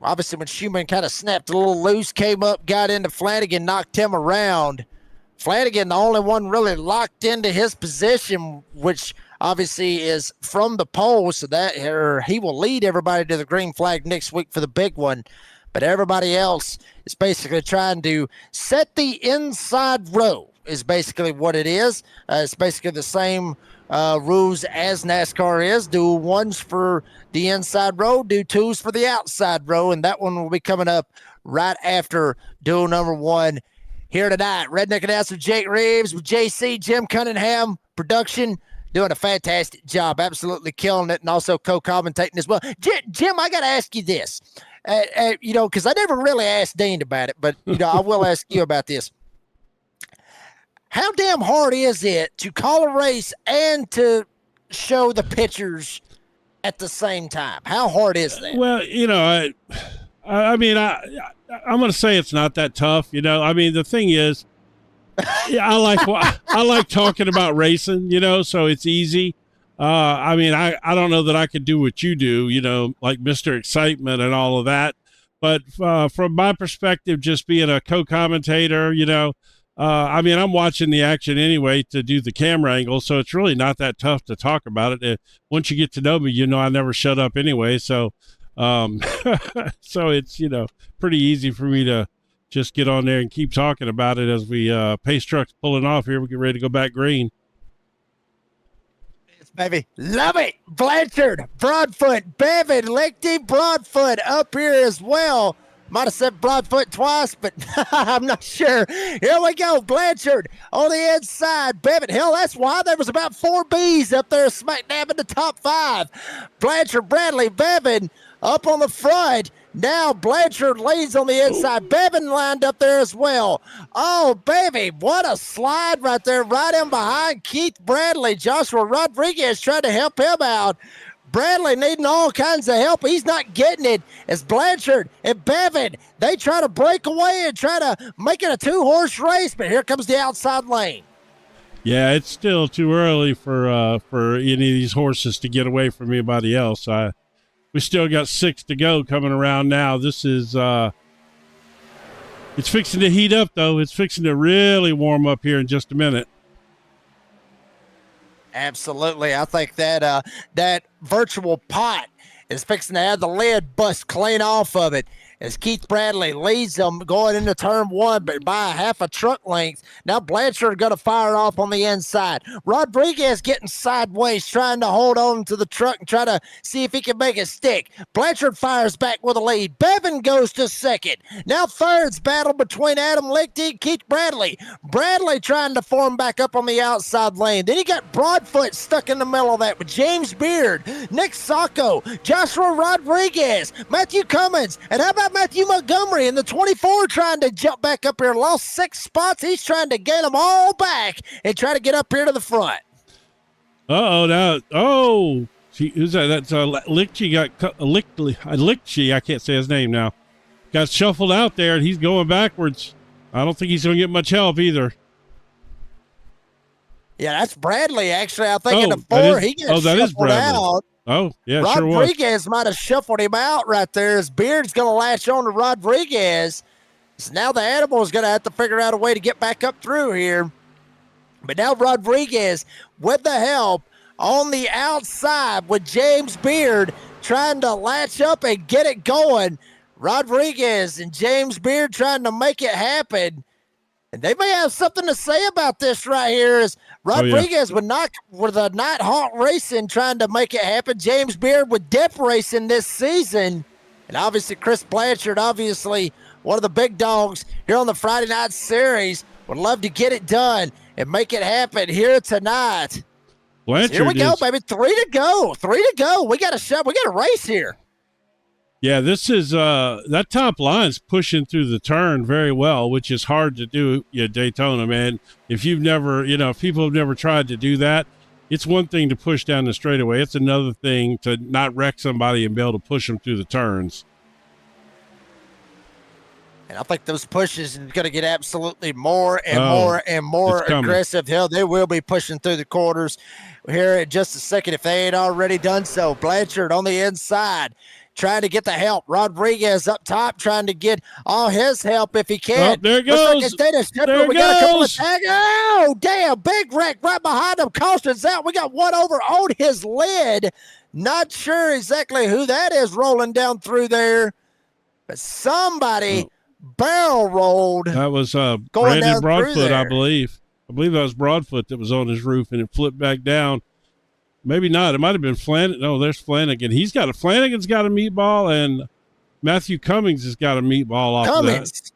Obviously, when Schumann kind of snapped a little loose, came up, got into Flanagan, knocked him around. Flanagan, the only one really locked into his position, which obviously is from the pole, so that he will lead everybody to the green flag next week for the big one. But everybody else is basically trying to set the inside row is basically what it is. It's basically the same rules as NASCAR is. Do ones for the inside row, do twos for the outside row, and that one will be coming up right after duel number 1 here tonight. Redneck announcer Jake Reeves with JC, Jim Cunningham, production, doing a fantastic job, absolutely killing it, and also co-commentating as well. Jim, I got to ask you this, because I never really asked Dean about it, but I will ask you about this. How damn hard is it to call a race and to show the pictures at the same time? How hard is that? Well, I'm going to say it's not that tough. The thing is, I like talking about racing, so it's easy. I don't know that I could do what you do, like Mr. Excitement and all of that. But from my perspective, just being a co-commentator, I'm watching the action anyway to do the camera angle, so it's really not that tough to talk about it. Once you get to know me, I never shut up anyway. So, so it's, pretty easy for me to just get on there and keep talking about it as we pace truck's pulling off here. We get ready to go back green. Baby, love it. Blanchard, Broadfoot, Bevan, Lichty, Broadfoot up here as well. Might have said Broadfoot twice, but I'm not sure. Here we go. Blanchard on the inside. Bevan, hell, that's why there was about 4 Bs up there smack dab in the top 5. Blanchard, Bradley, Bevan up on the front. Now Blanchard leads on the inside. Bevan lined up there as well. Oh, baby, what a slide right there, right in behind Keith Bradley. Joshua Rodriguez tried to help him out. Bradley needing all kinds of help. He's not getting it as Blanchard and Bevan, they try to break away and try to make it a 2-horse race, but here comes the outside lane. Yeah, it's still too early for any of these horses to get away from anybody else. We still got 6 to go coming around now. This is it's fixing to heat up, though. It's fixing to really warm up here in just a minute. Absolutely. I think that that virtual pot is fixing to have the lid bust clean off of it as Keith Bradley leads them going into turn 1, but by a half a truck length. Now Blanchard going to fire off on the inside. Rodriguez getting sideways, trying to hold on to the truck and try to see if he can make it stick. Blanchard fires back with a lead. Bevan goes to second. Now third's battle between Adam Lichty and Keith Bradley. Bradley trying to form back up on the outside lane. Then he got Broadfoot stuck in the middle of that with James Beard, Nick Sacco, Joshua Rodriguez, Matthew Cummins, and how about Matthew Montgomery in the 24 trying to jump back up here, lost 6 spots. He's trying to gain them all back and try to get up here to the front. Who's that? That's Lichty got Lichty. I can't say his name now. Got shuffled out there, and he's going backwards. I don't think he's going to get much help either. Yeah, that's Bradley, actually. I think in the 4, he gets shuffled out. Oh, yeah, sure was. Rodriguez might have shuffled him out right there. His Beard's going to latch on to Rodriguez. So now the animal is going to have to figure out a way to get back up through here. But now Rodriguez, with the help on the outside with James Beard, trying to latch up and get it going. Rodriguez and James Beard trying to make it happen. And they may have something to say about this right here. As Rodriguez with the Nighthawk Racing trying to make it happen. James Beard with Dep Racing this season. And obviously Chris Blanchard, obviously one of the big dogs here on the Friday night series, would love to get it done and make it happen here tonight. Blanchard, here we go, baby. 3 to go. 3 to go. We got a shot. We got a race here. Yeah, this is that top line's pushing through the turn very well, which is hard to do at Daytona, man. If you've never, if people have never tried to do that, it's one thing to push down the straightaway. It's another thing to not wreck somebody and be able to push them through the turns. And I think those pushes are going to get absolutely more and more aggressive. Hell, they will be pushing through the quarters here in just a second if they ain't already done so. Blanchard on the inside, trying to get the help. Rodriguez up top, trying to get all his help if he can. Oh, there it goes. We got a couple of tags. Oh, damn. Big wreck right behind him. Caution's out. We got one over on his lid. Not sure exactly who that is rolling down through there, but somebody barrel rolled. That was Brandon Broadfoot, I believe. I believe that was Broadfoot that was on his roof, and it flipped back down. Maybe not. It might have been Flanagan. No, there's Flanagan. Flanagan's got a meatball, and Matthew Cummings has got a meatball off of that.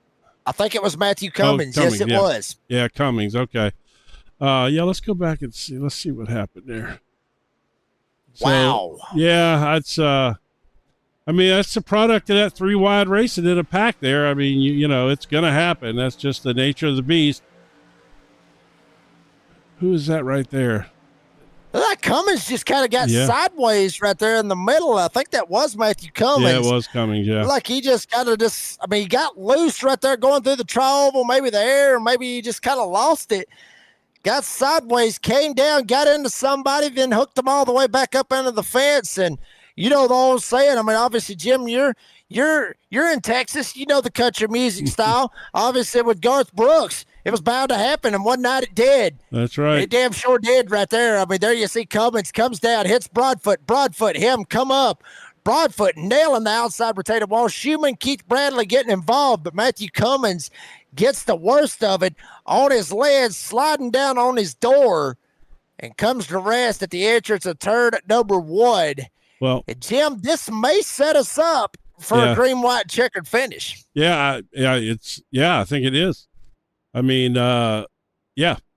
I think it was Matthew Cummings. Yes, it was. Yeah, Cummings. Okay. Let's go back and see. Let's see what happened there. Wow. Yeah, that's the product of that 3-wide racing in a pack there. I mean, it's going to happen. That's just the nature of the beast. Who is that right there? That Cummings just kind of got sideways right there in the middle. I think that was Matthew Cummings. Yeah, it was Cummings, yeah. Like he just kind of he got loose right there going through the trough, or maybe the air, or maybe he just kind of lost it. Got sideways, came down, got into somebody, then hooked them all the way back up into the fence. And you know the old saying. I mean, obviously, Jim, you're in Texas. You know the country music style. Obviously, with Garth Brooks, it was bound to happen, and one night it did. That's right. It damn sure did right there. I mean, there you see Cummins comes down, hits Broadfoot, him come up. Broadfoot nailing the outside rotated wall. Schumann, Keith Bradley getting involved, but Matthew Cummins gets the worst of it on his legs, sliding down on his door, and comes to rest at the entrance of turn number 1. Well, and Jim, this may set us up for a green, white, checkered finish. I think it is. I mean,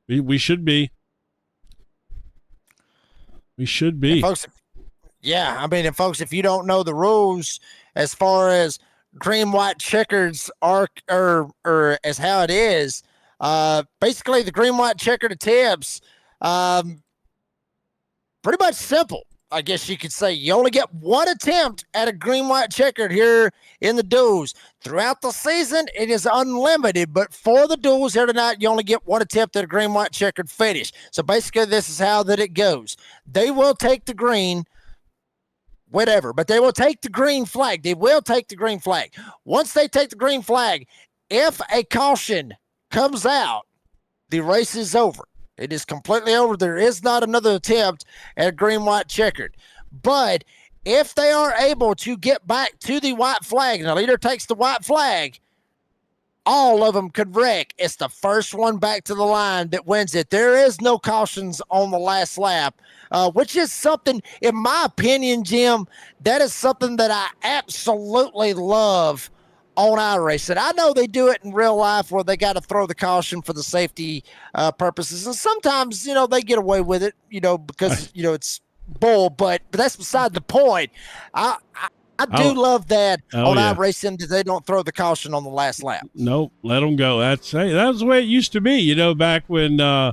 we should be. We should be. And folks, if you don't know the rules as far as green, white, checkers are, or as how it is, basically the green, white, checkered attempts, pretty much simple. I guess you could say you only get one attempt at a green, white, checkered here in the duels. Throughout the season, it is unlimited, but for the duels here tonight, you only get one attempt at a green, white, checkered finish. So basically, this is how that it goes. They will take the green, whatever, but they will take the green flag. They will take the green flag. Once they take the green flag, if a caution comes out, the race is over. It is completely over. There is not another attempt at green, white, checkered. But if they are able to get back to the white flag, and the leader takes the white flag, all of them could wreck. It's the first one back to the line that wins it. There is no cautions on the last lap, which is something, in my opinion, Jim, that is something that I absolutely love on iRacing. I know they do it in real life where they got to throw the caution for the safety purposes. And sometimes, they get away with it, because, it's bull, but that's beside the point. I do love that on iRacing that they don't throw the caution on the last lap. Nope. Let them go. That was the way it used to be, back when they,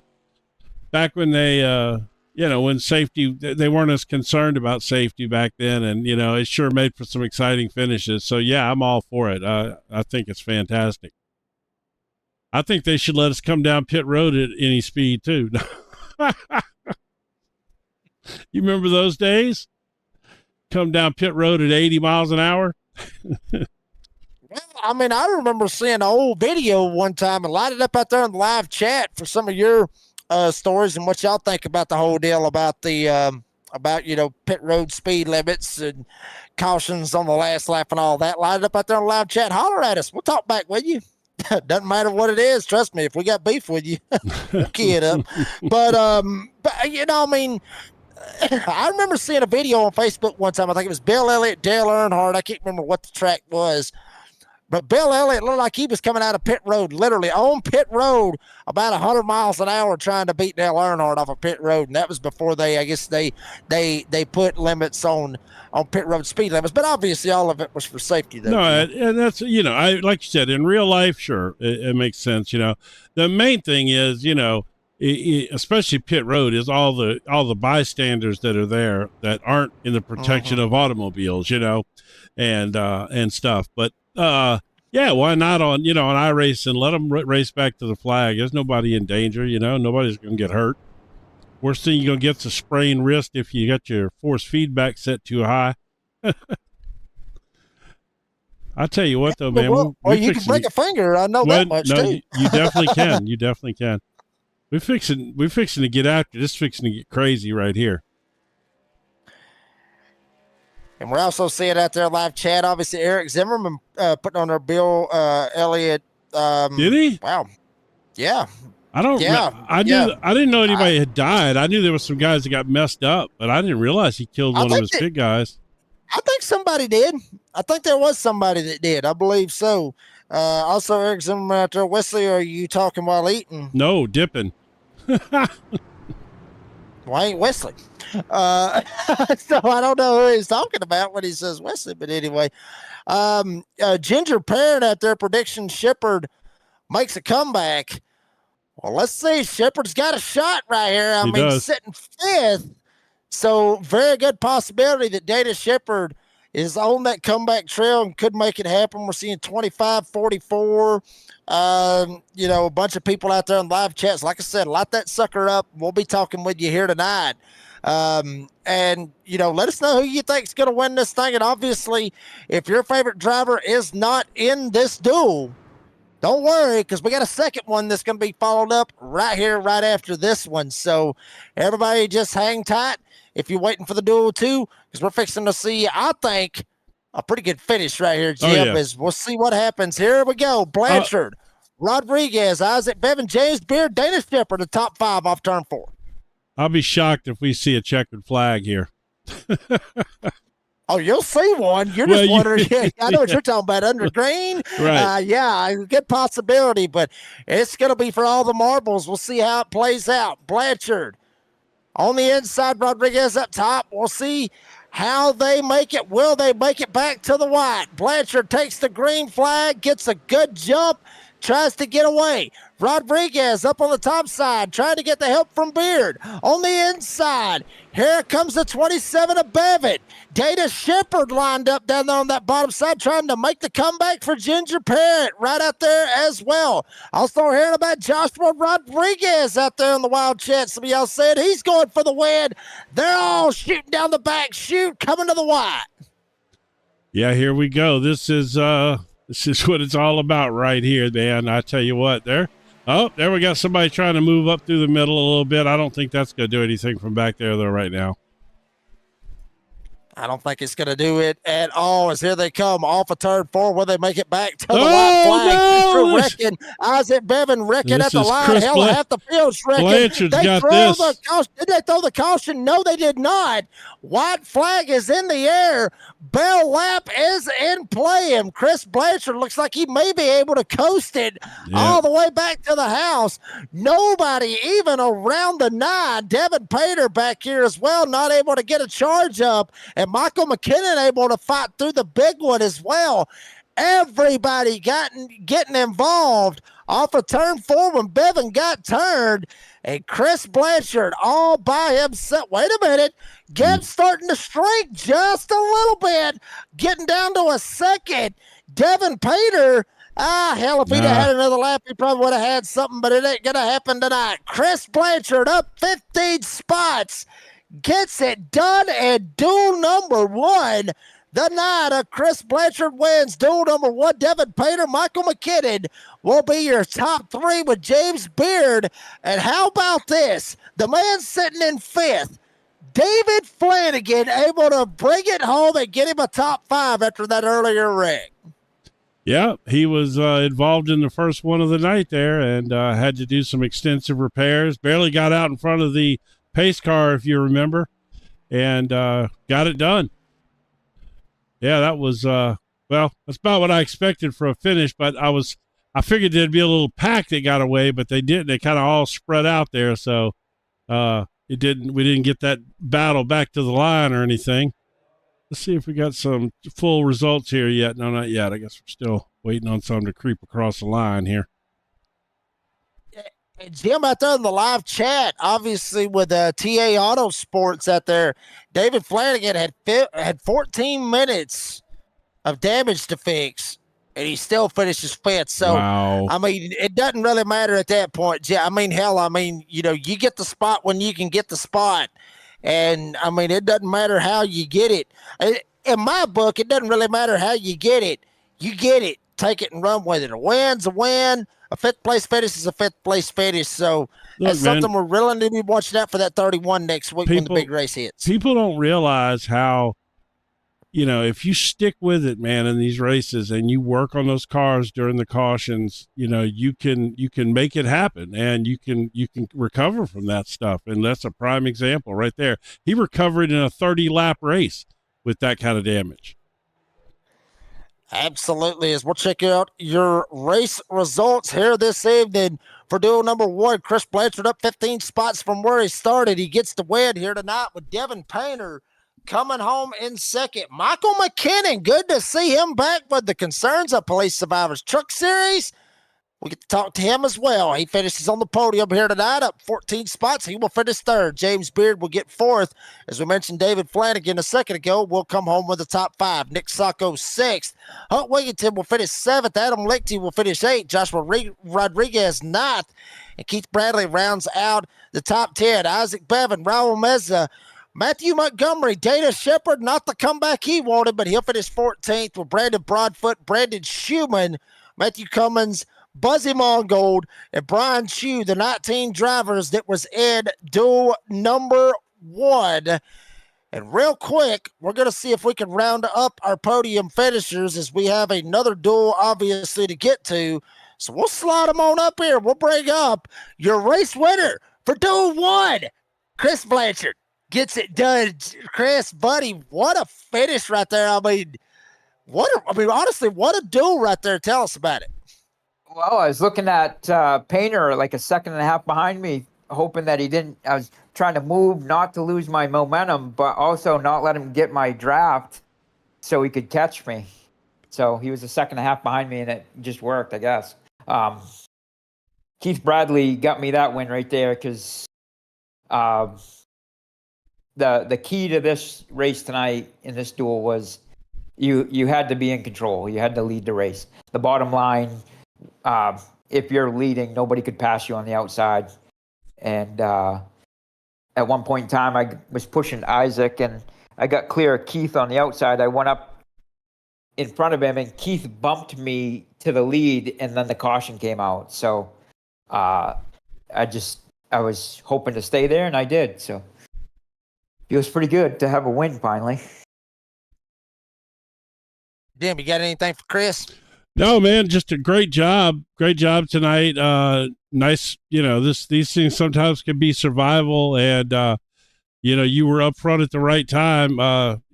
when safety, they weren't as concerned about safety back then. And, it sure made for some exciting finishes. So, yeah, I'm all for it. I think it's fantastic. I think they should let us come down pit road at any speed, too. You remember those days? Come down pit road at 80 miles an hour? Well, I mean, I remember seeing an old video one time and light it up out there in the live chat for some of your stories and what y'all think about the whole deal about the pit road speed limits and cautions on the last lap and all that. Light it up out there in the live chat. Holler at us. We'll talk back with you. Doesn't matter what it is. Trust me, if we got beef with you, we'll key it up. But you know, I mean, I remember seeing a video on Facebook one time. I think it was Bill Elliott, Dale Earnhardt. I can't remember what the track was. But Bill Elliott looked like he was coming out of pit road, literally on pit road, about 100 miles an hour, trying to beat Dale Earnhardt off of pit road. And that was before I guess they put limits on pit road speed limits. But obviously, all of it was for safety, though. No, and that's, you know, I like you said, in real life, sure, it makes sense. You know, the main thing is, you know, especially pit road, is all the bystanders that are there that aren't in the protection of automobiles, you know, and stuff. But yeah, why not on iRacing? Let them race back to the flag. There's nobody in danger, you know. Nobody's going to get hurt. Worst thing you're going to get is a sprained wrist if you got your force feedback set too high. I tell you what, though, man. Well, you can break a finger. I know that much, too. You definitely can. You definitely can. We're fixing to get after this. Fixing to get crazy right here. And we're also seeing out there live chat, obviously, Eric Zimmerman putting on our Bill Elliott. Did he? Wow. Yeah. I don't. Yeah. I didn't know anybody had died. I knew there were some guys that got messed up, but I didn't realize he killed one of his pit guys. I think somebody did. I think there was somebody that did. I believe so. Also, Eric Zimmerman out there. Wesley, are you talking while eating? No, dipping. Well, I ain't Wesley. So I don't know who he's talking about when he says Wesley, but anyway. Ginger Parent out there, prediction Shepherd makes a comeback. Well, let's see. Shepherd's got a shot right here. I mean, sitting fifth. So very good possibility that Data Shepherd is on that comeback trail and could make it happen. We're seeing 25-44. You know, a bunch of people out there in live chats. Like I said, light that sucker up. We'll be talking with you here tonight. And, you know, let us know who you think is going to win this thing. And obviously, if your favorite driver is not in this duel, don't worry, because we got a second one that's going to be followed up right here, right after this one. So everybody just hang tight if you're waiting for the duel too, because we're fixing to see, I think, a pretty good finish right here, Jim. As we'll see what happens. Here we go. Blanchard, Rodriguez, Isaac Bevan, James Beard, Dana Shepherd, the top five off turn 4. I'll be shocked if we see a checkered flag here. Oh, you'll see one. You're just wondering. I know what you're talking about. Under green. Right. Yeah, good possibility, but it's going to be for all the marbles. We'll see how it plays out. Blanchard on the inside, Rodriguez up top. We'll see how they make it. Will they make it back to the white? Blanchard takes the green flag, gets a good jump, tries to get away. Rodriguez up on the top side, trying to get the help from Beard. On the inside, here comes the 27 of Bevitt. Data Shepherd lined up down there on that bottom side, trying to make the comeback for Ginger Parent right out there as well. Also hearing about Joshua Rodriguez out there in the wild chat. Some of y'all said he's going for the win. They're all shooting down the back chute, coming to the white. Yeah, here we go. This is what it's all about right here, man. I tell you what, there we got somebody trying to move up through the middle a little bit. I don't think that's going to do anything from back there, though, right now. I don't think it's going to do it at all. As here they come off of turn 4. Will they make it back to the white flag? No, Reckon, Isaac Bevan Reckon at the line. Chris Hell, half the field's Reckon. Blanchard's got this. Did they throw the caution? No, they did not. White flag is in the air. Bell lap is in play. And Chris Blanchard looks like he may be able to coast it all the way back to the house. Nobody even around the 9. Devin Pater back here as well, not able to get a charge up. And Michael McKinnon able to fight through the big one as well. Everybody getting involved off of turn 4 when Bevan got turned. And Chris Blanchard all by himself. Wait a minute. Starting to shrink just a little bit. Getting down to a second. Devin Pater. Hell, if he'd have had another lap, he probably would have had something, but it ain't going to happen tonight. Chris Blanchard up 15 spots. Gets it done, and duel number 1. The night of Chris Blanchard wins duel number 1. Devin Pater, Michael McKinnon will be your top 3 with James Beard. And how about this? The man sitting in 5th, David Flanagan, able to bring it home and get him a top 5 after that earlier wreck. Yeah, he was involved in the first one of the night there and had to do some extensive repairs. Barely got out in front of the pace car, if you remember, and got it done. Yeah, that was well, that's about what I expected for a finish, but I figured there'd be a little pack that got away, but they didn't. They kind of all spread out there, so we didn't get that battle back to the line or anything. Let's see if we got some full results here yet. No, not yet. I guess we're still waiting on some to creep across the line here. And Jim out there in the live chat, obviously with TA Auto Sports out there, David Flanagan had 14 minutes of damage to fix, and he still finishes fifth. So, wow. I mean, it doesn't really matter at that point. I mean, hell, you get the spot when you can get the spot. And, I mean, it doesn't matter how you get it. In my book, it doesn't really matter how you get it. You get it. Take it and run with it. A win's a win. A fifth-place finish is a fifth-place finish. So that's something we're really going to be watching out for that 31 next week when the big race hits. People don't realize how, if you stick with it, man, in these races and you work on those cars during the cautions, you can make it happen and you can recover from that stuff. And that's a prime example right there. He recovered in a 30-lap race with that kind of damage. Absolutely. As we'll check out your race results here this evening for duel number 1. Chris Blanchard up 15 spots from where he started. He gets the win here tonight with Devin Painter coming home in second. Michael McKinnon, good to see him back with the Concerns of Police Survivors Truck Series. We get to talk to him as well. He finishes on the podium here tonight, up 14 spots. He will finish third. James Beard will get fourth. As we mentioned, David Flanagan a second ago will come home with the top 5. Nick Sacco sixth. Hunt Wigginton will finish seventh. Adam Lichty will finish eighth. Joshua Rodriguez ninth. And Keith Bradley rounds out the top 10. Isaac Bevan, Raul Meza, Matthew Montgomery, Dana Shepard, not the comeback he wanted, but he'll finish 14th with Brandon Broadfoot, Brandon Schumann, Matthew Cummins, Buzzy Mongold, and Brian Chu, the 19 drivers that was in duel number 1. And real quick, we're going to see if we can round up our podium finishers as we have another duel, obviously, to get to. So we'll slide them on up here. We'll bring up your race winner for duel 1, Chris Blanchard. Gets it done. Chris, buddy, what a finish right there. Honestly, what a duel right there. Tell us about it. Well, I was looking at Painter like a second and a half behind me, hoping that he didn't. I was trying to move, not to lose my momentum, but also not let him get my draft so he could catch me. So he was a second and a half behind me, and it just worked, I guess. Keith Bradley got me that win right there because the key to this race tonight in this duel was you had to be in control. You had to lead the race. The bottom line, if you're leading, nobody could pass you on the outside. And at one point in time, I was pushing Isaac, and I got clear of Keith on the outside. I went up in front of him, and Keith bumped me to the lead, and then the caution came out. So I was hoping to stay there, and I did. So feels pretty good to have a win finally. Jim, you got anything for Chris? No, man, just a great job. Great job tonight. Nice, these things sometimes can be survival, and you were up front at the right time.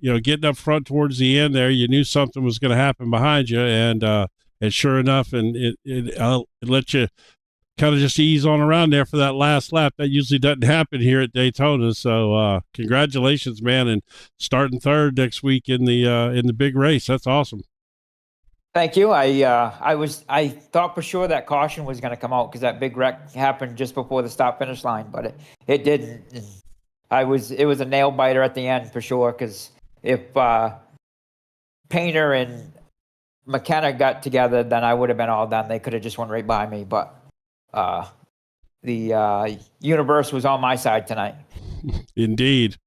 Getting up front towards the end there, you knew something was going to happen behind you, and sure enough, and it let you kind of just ease on around there for that last lap. That usually doesn't happen here at Daytona. So congratulations, man, and starting third next week in the big race. That's awesome. Thank you. I thought for sure that caution was going to come out because that big wreck happened just before the stop finish line, but it didn't. It was a nail biter at the end for sure, because if Painter and McKenna got together, then I would have been all done. They could have just went right by me, but the universe was on my side tonight. Indeed.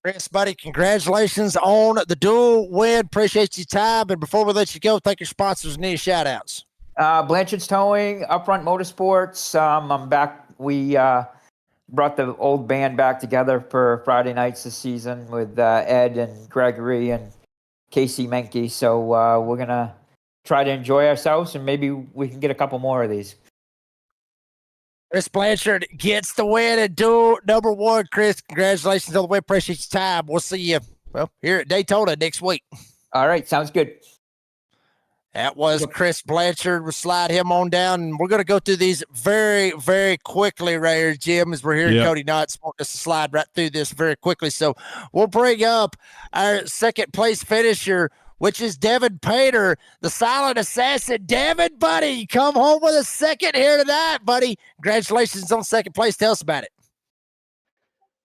Chris, buddy, congratulations on the dual win. Appreciate your time. And before we let you go, thank your sponsors and any shout outs. Blanchard's Towing, Upfront Motorsports. I'm back. We brought the old band back together for Friday nights this season with Ed and Gregory and Casey Menke. So we're going to try to enjoy ourselves, and maybe we can get a couple more of these. Chris Blanchard gets the win at duel number 1. Chris, congratulations on the win. Appreciate your time. We'll see you, well, here at Daytona next week. All right, sounds good. That was Chris Blanchard. We'll slide him on down, and we're going to go through these very, very quickly right here, Jim, as we're hearing Cody Knotts want us to slide right through this very quickly. So we'll bring up our second place finisher, which is Devin Painter, the silent assassin. Devin, buddy, you come home with a second here tonight, buddy. Congratulations on second place. Tell us about it.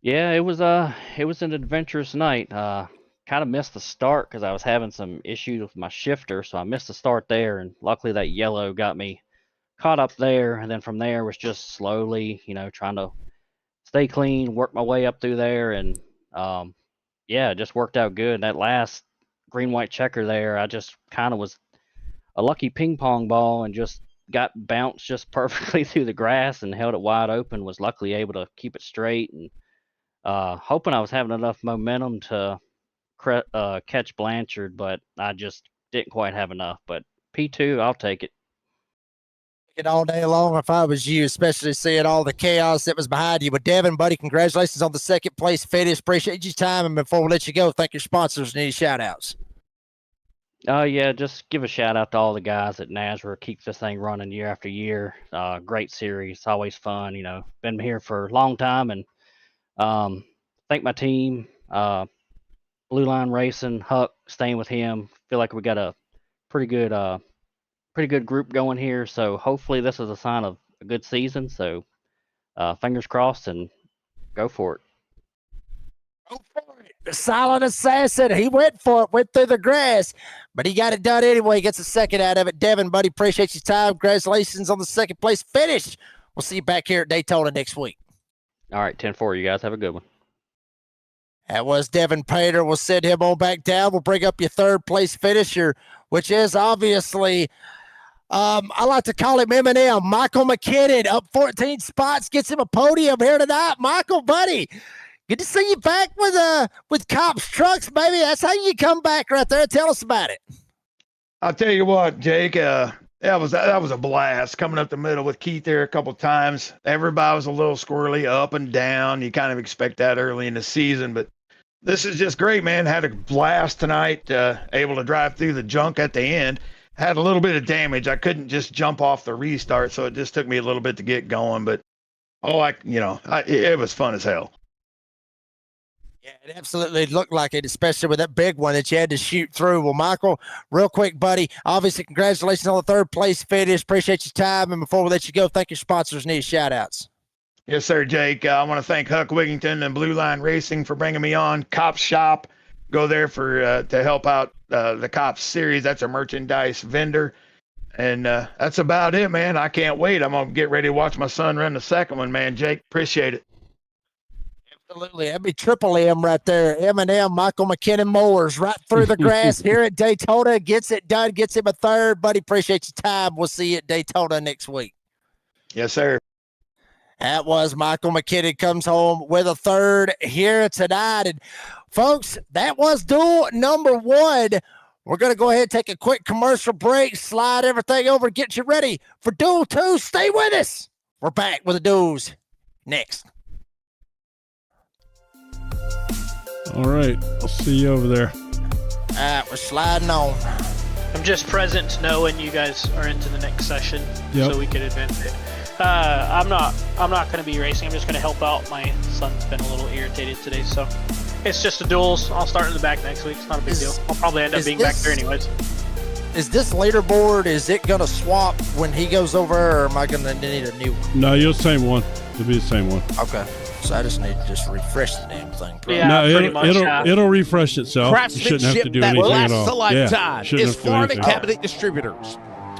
Yeah, it was an adventurous night. Kind of missed the start because I was having some issues with my shifter, so I missed the start there, and luckily that yellow got me caught up there, and then from there was just slowly, trying to stay clean, work my way up through there, and it just worked out good. That last green-white checker there, I just kind of was a lucky ping pong ball and just got bounced just perfectly through the grass and held it wide open, was luckily able to keep it straight, and hoping I was having enough momentum to catch Blanchard, but I just didn't quite have enough. But P2, I'll take it. It all day long if I was you, especially seeing all the chaos that was behind you. But Devin, buddy, congratulations on the second place finish. Appreciate your time. And before we let you go, thank your sponsors and any shout outs. Just give a shout out to all the guys at NASRA. Keep this thing running year after year. Great series, always fun. Been here for a long time, and thank my team, Blue Line Racing, Huck, staying with him. Feel like we got a pretty good group going here. So hopefully this is a sign of a good season. So fingers crossed and go for it. Go for it. The silent assassin. He went for it, went through the grass, but he got it done anyway. He gets a second out of it. Devin, buddy, appreciate your time. Congratulations on the second place finish. We'll see you back here at Daytona next week. All right, 10-4. You guys have a good one. That was Devin Painter. We'll send him on back down. We'll bring up your third place finisher, which is obviously, I like to call him Eminem. Michael McKinnon, up 14 spots, gets him a podium here tonight. Michael, buddy, good to see you back with C.O.P.S trucks, baby. That's how you come back right there. Tell us about it. I'll tell you what, Jake. That was a blast coming up the middle with Keith there a couple of times. Everybody was a little squirrely, up and down. You kind of expect that early in the season, but this is just great, man. Had a blast tonight. Able to drive through the junk at the end. Had a little bit of damage. I couldn't just jump off the restart, so it just took me a little bit to get going. But it was fun as hell. Yeah, it absolutely looked like it, especially with that big one that you had to shoot through. Well, Michael, real quick, buddy, obviously congratulations on the third place finish. Appreciate your time. And before we let you go, thank your sponsors and any shout outs. Yes, sir, Jake. I want to thank Huck Wigington and Blue Line Racing for bringing me on. C.O.P.S shop. Go there for to help out the C.O.P.S series. That's a merchandise vendor. And that's about it, man. I can't wait. I'm going to get ready to watch my son run the second one, man. Jake, appreciate it. Absolutely. That'd be triple M right there. Eminem, Michael McKinnon mowers right through the grass here at Daytona. Gets it done. Gets him a third. Buddy, appreciate your time. We'll see you at Daytona next week. Yes, sir. That was Michael McKinnon comes home with a third here tonight. And folks, that was duel number 1. We're going to go ahead and take a quick commercial break, slide everything over, get you ready for duel 2. Stay with us. We're back with the duels next. All right. I'll see you over there. All right, we're sliding on. I'm just present to know when you guys are into the next session, so we can advance it. I'm not going to be racing. I'm just going to help out. My son's been a little irritated today, so it's just the duels. I'll start in the back next week. It's not a big deal. I'll probably end up being back there anyways. Is this leaderboard, is it going to swap when he goes over, or am I going to need a new one? No, you're the same one. It'll be the same one. Okay. So I just need to just refresh the damn thing. Probably. Yeah, no, pretty much. It'll refresh itself. You shouldn't have to do that anything at lasts all. a lifetime shouldn't is have to do Florida anything. Cabinet Distributors.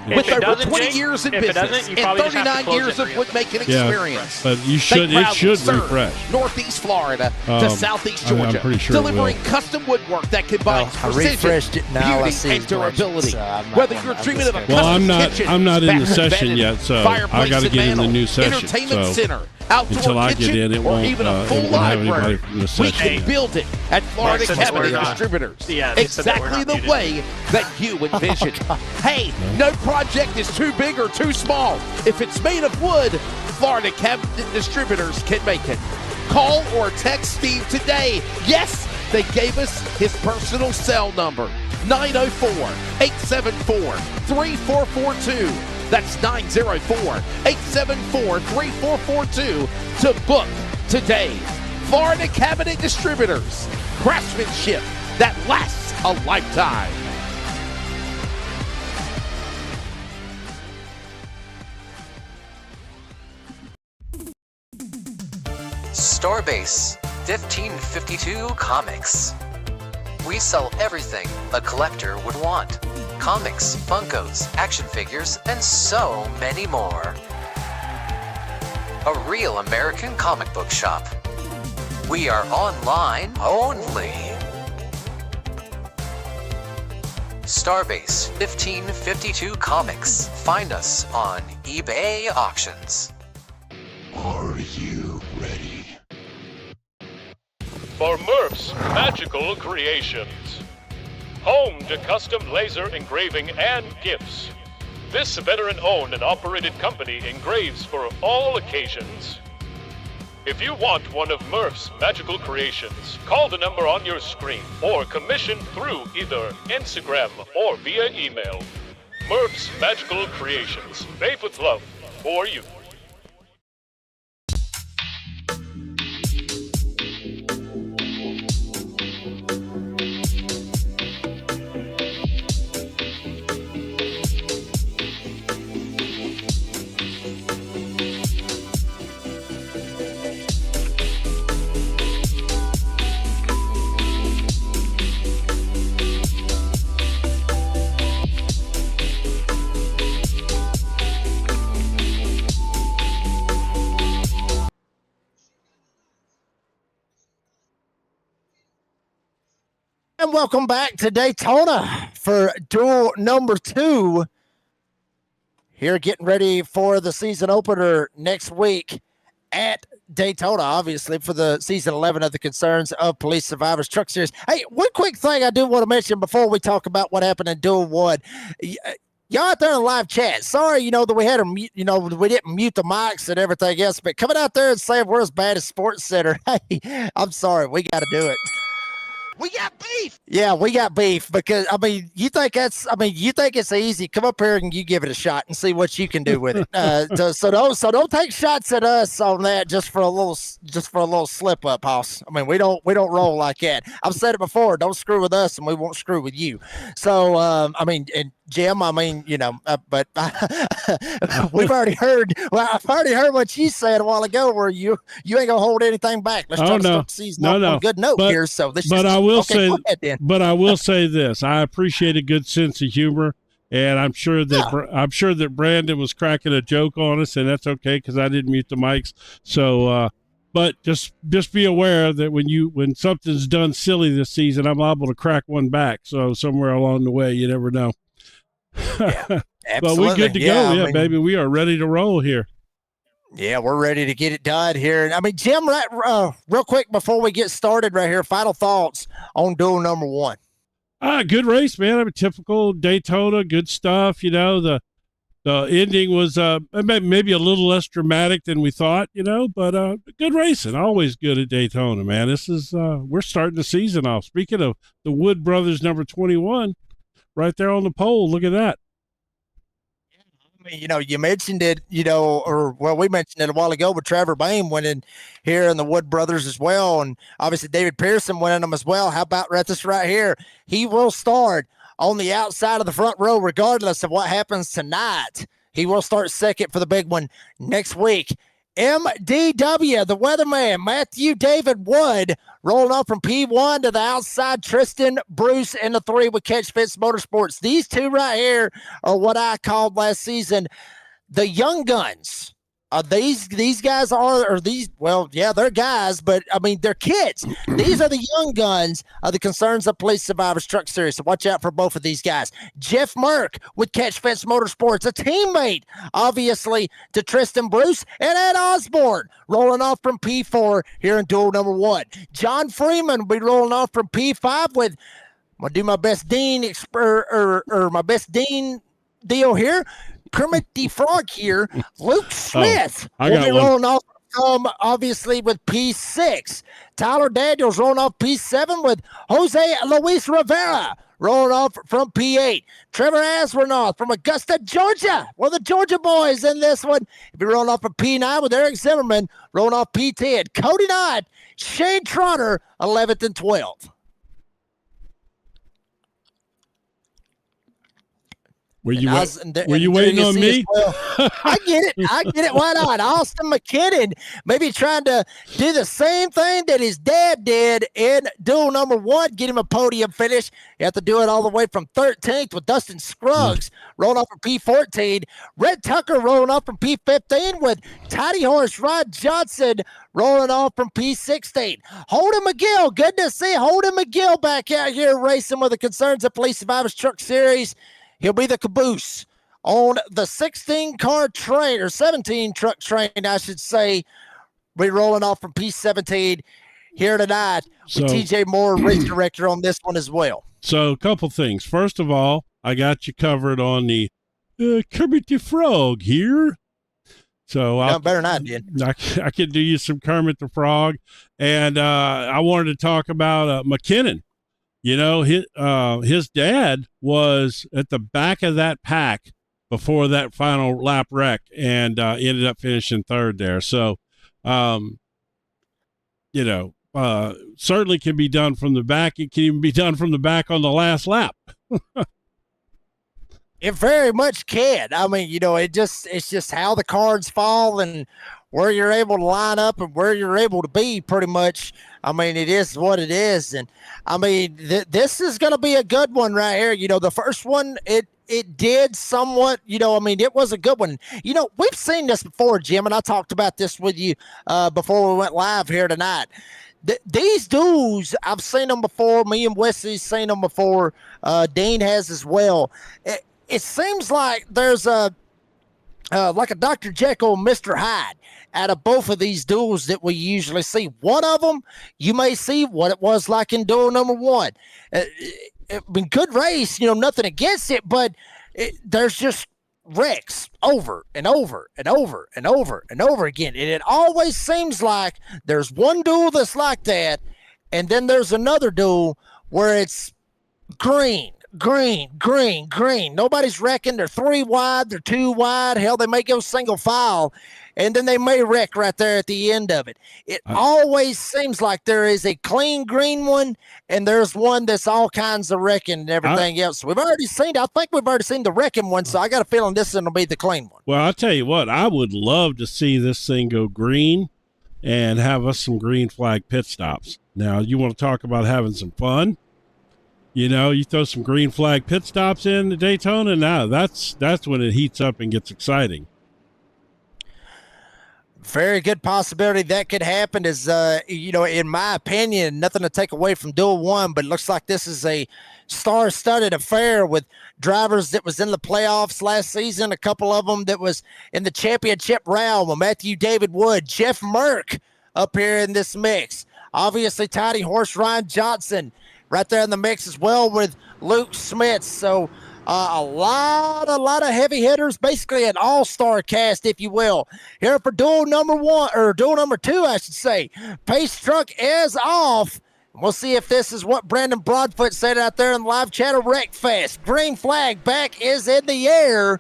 If With it over doesn't, 20 Jake, years in if it business doesn't, you and probably just have to 39 close years it of and woodmaking Yeah, experience. but you They should. It proudly should serve refresh. Northeast Florida to Um, Southeast I'm Georgia, pretty sure it delivering will. custom woodwork that combines I refreshed precision, it. Now I beauty, see and it's working, durability. so I'm not Whether gonna- you're I'm dreaming just of a gonna- Well, custom I'm not. kitchen, I'm not in the bathroom session vanity, yet, so I fireplace got to and get in the mantle, new session. entertainment So center, outdoor until I kitchen, get in, it or won't, even a full it won't have anybody library. from the We section can yet. build it at Florida Mark said that Cabinet we're not- Distributors. Yeah, they said that we're exactly not the muted. way that you envisioned. Hey, no project is too big or too small. If it's made of wood, Florida Cabinet Distributors can make it. Call or text Steve today. Yes, they gave us his personal cell number, 904-874-3442. That's 904-874-3442 to book today. Florida Cabinet Distributors, craftsmanship that lasts a lifetime. Starbase 1552 Comics. We sell everything a collector would want. Comics, Funkos, action figures, and so many more. A real American comic book shop. We are online only. Starbase 1552 Comics. Find us on eBay Auctions. Are you ready? For Murph's Magical Creations. Home to custom laser engraving and gifts. This veteran-owned and operated company engraves for all occasions. If you want one of Murph's Magical Creations, call the number on your screen or commission through either Instagram or via email. Murph's Magical Creations, made with love for you. And welcome back to Daytona for duel number 2. Here getting ready for the season opener next week at Daytona, obviously, for the season 11 of the Concerns of Police Survivors Truck Series. Hey, one quick thing I do want to mention before we talk about what happened in duel 1. Y'all out there in the live chat, sorry, that we had we didn't mute the mics and everything else, but coming out there and saying we're as bad as Sports Center, hey, I'm sorry, we got to do it. We got beef. Yeah, we got beef because you think it's easy. Come up here and you give it a shot and see what you can do with it. So don't take shots at us on that just for a little slip up, Hoss. We don't roll like that. I've said it before. Don't screw with us and we won't screw with you. So and Jim, but we've already heard. Well, I've already heard what you said a while ago, where you ain't gonna hold anything back. Let's try to start the season on a good note here. So this. But I will say, go ahead, then. But I will say this: I appreciate a good sense of humor, and I'm sure that Brandon was cracking a joke on us, and that's okay because I didn't mute the mics. So, but just be aware that when something's done silly this season, I'm liable to crack one back. So somewhere along the way, you never know. Yeah, but we're good to go. Yeah, baby, we are ready to roll here. Yeah, we're ready to get it done here. Jim, real quick before we get started right here, final thoughts on duel number 1. Good race, man. Typical Daytona, good stuff. The ending was maybe a little less dramatic than we thought, but good racing. Always good at Daytona, man. This is we're starting the season off. Speaking of the Wood Brothers, number 21, right there on the pole. Look at that. You mentioned it, we mentioned it a while ago with Trevor Bain winning here in the Wood Brothers as well. And obviously David Pearson winning them as well. How about this right here? He will start on the outside of the front row, regardless of what happens tonight. He will start second for the big one next week. MDW, the weatherman, Matthew David Wood, rolling up from P1 to the outside. Tristan Bruce in the 3 with Catch Fits Motorsports. These two right here are what I called last season the young guns These guys are these, well, yeah, they're guys, but I mean, they're kids. These are the young guns of the Concerns of Police Survivors Truck Series. So watch out for both of these guys. Jeff Merck with Catch Fence Motorsports, a teammate, obviously, to Tristan Bruce, and Ed Osborne rolling off from P4 here in duel number 1. John Freeman will be rolling off from P5 with, I'm going to do my best Dean or my best Dean deal here. Kermit the Frog here. Luke Smith will be rolling off obviously with P6. Tyler Daniels rolling off P7 with Jose Luis Rivera rolling off from P8. Trevor Aswinoth from Augusta, Georgia. One of the Georgia boys in this one. He'll be rolling off from P9 with Eric Zimmerman rolling off P10. Cody Knott, Shane Trotter, 11th and 12th. Were you waiting on me? Well. I get it. Why not? Austin McKinnon maybe trying to do the same thing that his dad did in duel number 1, get him a podium finish. You have to do it all the way from 13th with Dustin Scruggs rolling off from P14. Red Tucker rolling off from P15 with Tiny Horse Rod Johnson rolling off from P16. Holden McGill, good to see Holden McGill back out here racing with the Concerns of Police Survivors Truck Series. He'll be the caboose on the 16-car train, or 17 truck train, I should say. Be rolling off from P17 here tonight with TJ Moore, race director, on this one as well. So a couple things. First of all, I got you covered on the Kermit the Frog here. So I better not, did. I could do you some Kermit the Frog. And I wanted to talk about McKinnon. You know, his dad was at the back of that pack before that final lap wreck, and ended up finishing third there. So, certainly can be done from the back. It can even be done from the back on the last lap. It very much can. I mean, it's just how the cards fall and where you're able to line up and where you're able to be, pretty much. I mean, it is what it is. And I mean, this is going to be a good one right here. The first one, it did somewhat, it was a good one. We've seen this before, Jim, and I talked about this with you before we went live here tonight. These duels, I've seen them before. Me and Wesley's seen them before. Dean has as well. It seems like there's like a Dr. Jekyll and Mr. Hyde out of both of these duels that we usually see. One of them, you may see what it was like in duel number 1. Good race, nothing against it, but there's just wrecks over and over and over and over and over again. And it always seems like there's one duel that's like that, and then there's another duel where it's green. Nobody's wrecking. They're 3 wide. They're 2 wide. Hell, they may go single file, and then they may wreck right there at the end of it. It always seems like there is a clean green one, and there's one that's all kinds of wrecking and everything else. We've already seen. I think we've already seen the wrecking one, so I got a feeling this one will be the clean one. Well, I'll tell you what. I would love to see this thing go green and have us some green flag pit stops. Now, you want to talk about having some fun? You throw some green flag pit stops in the Daytona. Now that's when it heats up and gets exciting. Very good possibility that could happen. Is in my opinion, nothing to take away from duel 1, but it looks like this is a star-studded affair with drivers that was in the playoffs last season. A couple of them that was in the championship realm. Matthew David Wood, Jeff Merck up here in this mix. Obviously, Tiny Horse Ryan Johnson right there in the mix as well with Luke Smith. So a lot of heavy hitters, basically an all-star cast, if you will. Here for duel number 1, or duel number 2, I should say. Pace truck is off. We'll see if this is what Brandon Broadfoot said out there in the live chat of Wreckfest. Green flag back is in the air.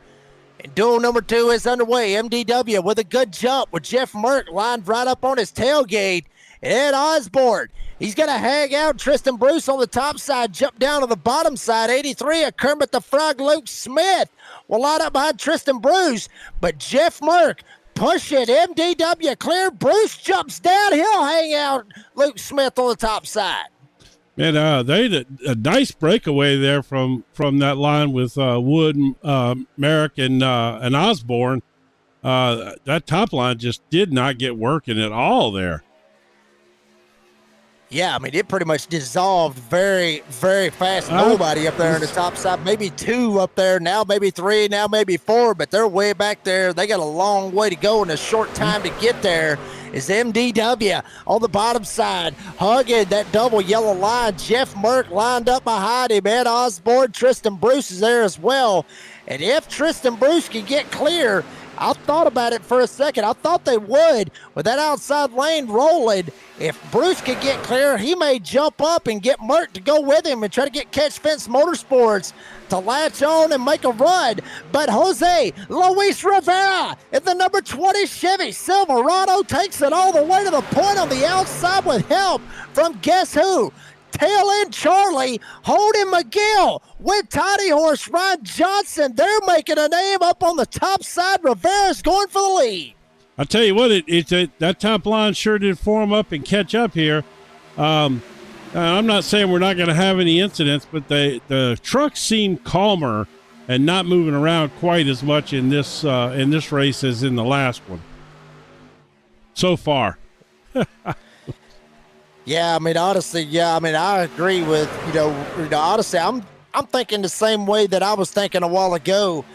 And duel number 2 is underway. MDW with a good jump with Jeff Merck lined right up on his tailgate. Ed Osborne, he's going to hang out Tristan Bruce on the top side, jump down to the bottom side. 83 of Kermit the Frog, Luke Smith will line up behind Tristan Bruce, but Jeff Merck push it. MDW clear. Bruce jumps down. He'll hang out Luke Smith on the top side. Man, they had a nice breakaway there from that line with Wood, Merrick, and Osborne. that top line just did not get working at all there. Yeah, I mean, it pretty much dissolved very, very fast. Nobody up there in the top side, maybe 2 up there, now maybe 3, now maybe 4, but they're way back there. They got a long way to go and a short time to get there. Is MDW on the bottom side, hugging that double yellow line. Jeff Merck lined up behind him. Ed Osborne, Tristan Bruce is there as well. And if Tristan Bruce can get clear, I thought about it for a second. I thought they would with that outside lane rolling. If Bruce could get clear, he may jump up and get Merck to go with him and try to get Catch Fence Motorsports to latch on and make a run. But Jose Luis Rivera in the number 20 Chevy Silverado takes it all the way to the point on the outside with help from guess who? Tail end Charlie, Holden McGill with Toddy Horse, Ryan Johnson. They're making a name up on the top side. Rivera's going for the lead. I tell you what, that top line sure did form up and catch up here. I'm not saying we're not going to have any incidents, but the trucks seem calmer and not moving around quite as much in this race as in the last one so far. Yeah, I mean, honestly, I agree with, honestly, I'm thinking the same way that I was thinking a while ago.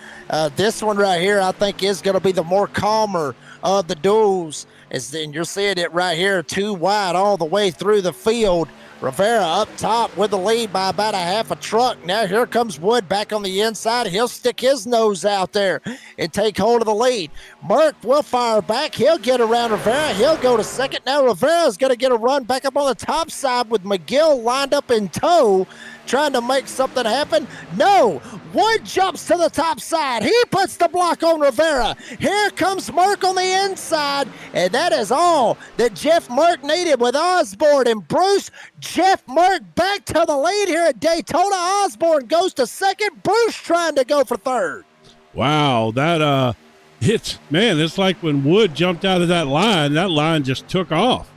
This one right here, I think, is going to be the more calmer of the duels. And you're seeing it right here, 2 wide all the way through the field. Rivera up top with the lead by about a half a truck. Now here comes Wood back on the inside. He'll stick his nose out there and take hold of the lead. Merck will fire back. He'll get around Rivera. He'll go to second. Now Rivera's going to get a run back up on the top side with McGill lined up in tow, trying to make something happen. No, Wood jumps to the top side. He puts the block on Rivera. Here comes Merck on the inside, and that is all that Jeff Merck needed with Osborne and Bruce. Jeff Merck back to the lead here at Daytona. Osborne goes to second. Bruce trying to go for third. Wow, that it's like when Wood jumped out of that line just took off.